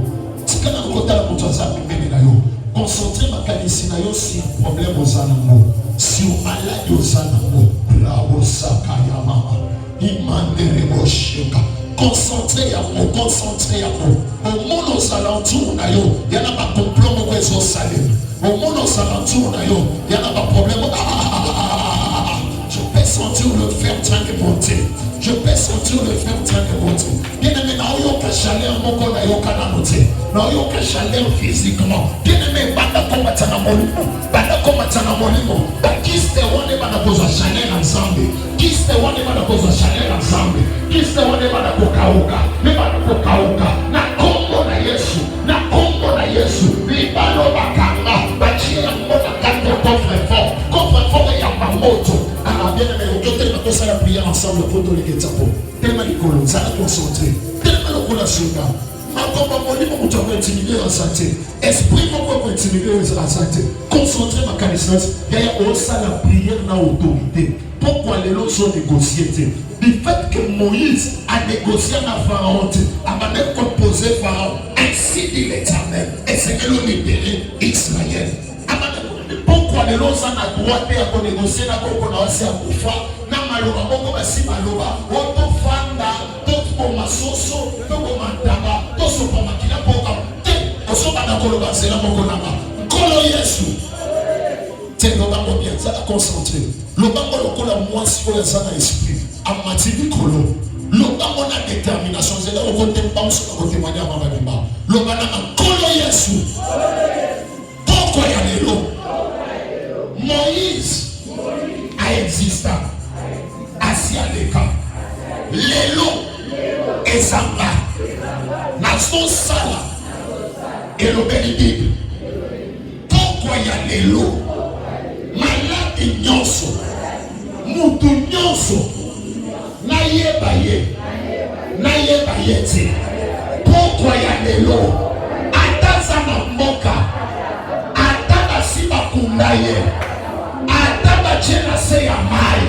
Tika na kota na moto aza pembeni na yo. Concentré makanisi na yo si problème oza nango. Si malade oza nango. Bravo saka ya mama. Imandere bosheka. Concentré ya mo, concentré ya mo. Au monde aux alentours na yo, y en a pas complot mo kwezo salé. Au monde aux alentours na yo, y en a pas problème. Je peux sentir le fer en train de monter. Je peux sentir le fer en train de monter. Bien aimé, na yo ka chaleur moko na yo kana monter. Na yo ka chaleur physiquement. Bien aimé, banda komata na molimo. Banda komata na molimo. Bakiste wane bana koza chaleur ensemble. Kiste wane bana koza chaleur ensemble. Kiste wane bana kokauka. Ne bana kokauka. Na kombo na Yesu. Na kombo na Yesu. Libalo bakanga. Bachia mbona kanto coffre fort ya mamoto. Bien aimé, on tellement que ça la prière ensemble pour tous les guet-apens. Tellement les colons, ça la concentrer. Tellement le relation là. Encore pas mon livre, on peut intimider la santé. Esprit, on peut intimider la santé. Concentrer ma connaissance. Il y a aussi la prière dans l'autorité. Pourquoi les lots sont négociés? Du fait que Moïse a négocié avec Pharaon, a même composé Pharaon. Ainsi dit l'Éternel. Et c'est que l'on libérait Israël. Pourquoi les lois sont à droite et à négocier na koko na wasi à kufa na maloba moko basi maloba oto fanda tout pour ma soso tout pour ma taba tout so pour ma kila poka te oso bana koloba c'est la moko nanga kolo Yesu te no bango bien ça la concentrer le bango lokola moi si ko ya sana esprit amati kolo le bango na détermination c'est là au côté banso na côté mania mama bimba le banana kolo Yesu pourquoi ya lelo Moïse a existé assis à l'écart. L'élo et Zamba. Nation Sala et le Bénédict. Pourquoi il y a l'élo? Malade nyonso. Moutou nyonso. Naye baye. Naye baye ti. Pourquoi il y a l'élo? Atazama moka. Ataba siba kundaye. Ataba chena se ya mai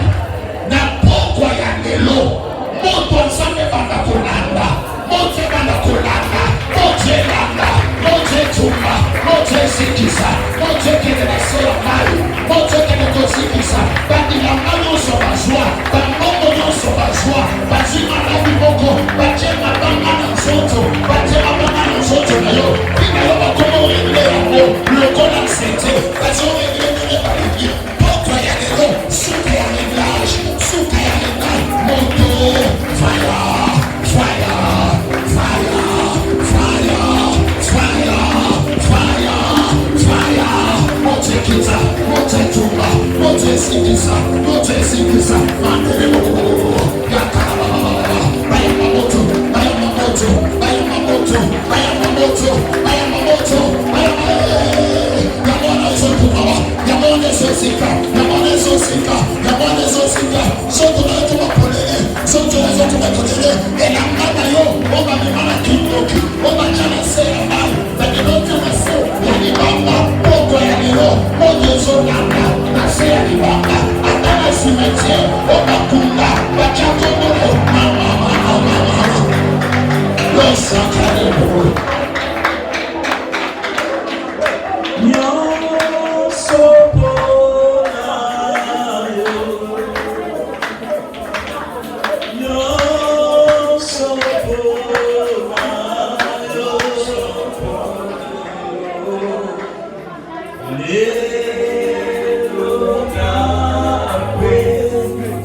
na pokwa ya lelo moto nzambe banda kolanda moto banda kolanda moto landa moto tumba moto sikisa moto kene na se ya mai moto kene to sikisa bandi la mano so bazwa bamoko no so bazwa bazima na biboko bachema banga na nzoto bachema banga na nzoto na yo bina yo bakomo regle yango le kona sente bazo regle ne ba regle pourquoi ya lelo suka ya réglage suka ya réglage moto fire fire fire fire fire fire fire moto kita moto tumba moto sikisa mandele mo yakaba bayama moto bayama moto bayama moto bayama moto bayama moto bayama yamona sotukawa yamona sosika yamona sosika yamona sosika soto na tuma polele soto na soto na polele elanga yo oba mimana kindoki oba jana se amai badelote na se yani bamba poko ya lelo moto zonanga na se yani bamba atana cimetière oba kunda bachako moro mama lo sakale moro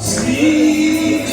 See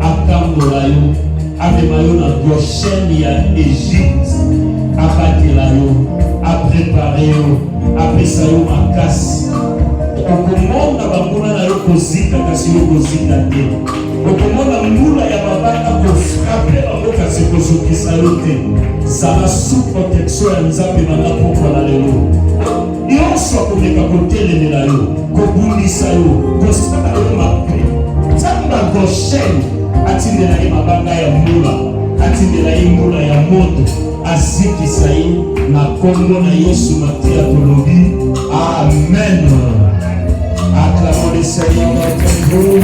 akambola yo, amema yo na Goshen ya Égypte, abatela yo, aprepare yo, apesa yo makasi. Okomona bambula na yo kozika kasi yo kozika te. Okomona mbula ya mabanga kofrape bango kasi kozokisa yo te. Zala sous protection ya Nzambe banda pokwa na lelo. Nyonso akomeka kotelemela yo, kobundisa yo, kosala yo mabe. Nzambe Goshen atindela ye mabanga ya mbula, atindela ye mbula ya moto, azikisa ye na kombo na Yesu Matia tolobi. Amen. Acclamons le Seigneur notre Dieu.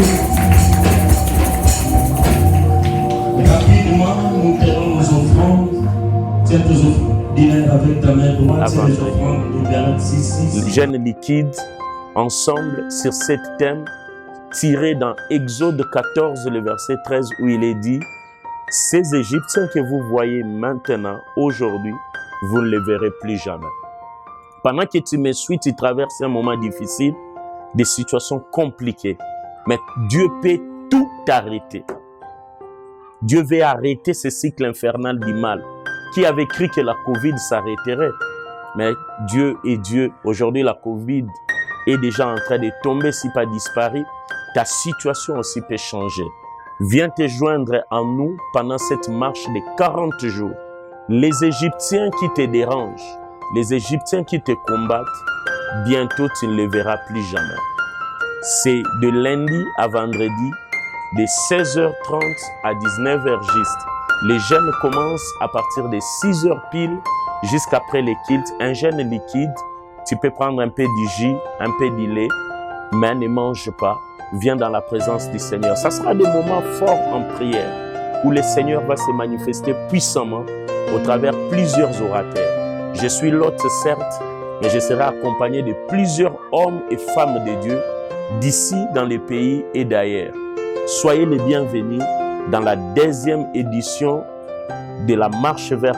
Rapidement, nous prenons nos offrandes. Tiens tes offrandes. Dis-le avec ta main droite. Tiens les offrandes de Galates 6. Jeûne liquide, ensemble sur cet thème tiré dans Exode 14, le verset 13, où il est dit: ces Égyptiens que vous voyez maintenant, aujourd'hui, vous ne les verrez plus jamais. Pendant que tu me suis, tu traverses un moment difficile, des situations compliquées. Mais Dieu peut tout arrêter. Dieu veut arrêter ce cycle infernal du mal. Qui avait cru que la Covid s'arrêterait? Mais Dieu est Dieu. Aujourd'hui, la Covid est déjà en train de tomber, si pas disparu. Ta situation aussi peut changer. Viens te joindre à nous pendant cette marche de 40 jours. Les Égyptiens qui te dérangent, les Égyptiens qui te combattent, bientôt tu ne les verras plus jamais. C'est de lundi à vendredi, de 16h30 à 19h juste. Les jeûnes commencent à partir de 6h pile jusqu'après les cultes. Un jeûne liquide, tu peux prendre un peu du jus, un peu de lait, mais ne mange pas. Viens dans la présence du Seigneur. Ça sera des moments forts en prière où le Seigneur va se manifester puissamment au travers plusieurs orateurs. Je suis l'hôte, certes, mais je serai accompagné de plusieurs hommes et femmes de Dieu d'ici, dans les pays et d'ailleurs. Soyez les bienvenus dans la 2e édition de la marche vers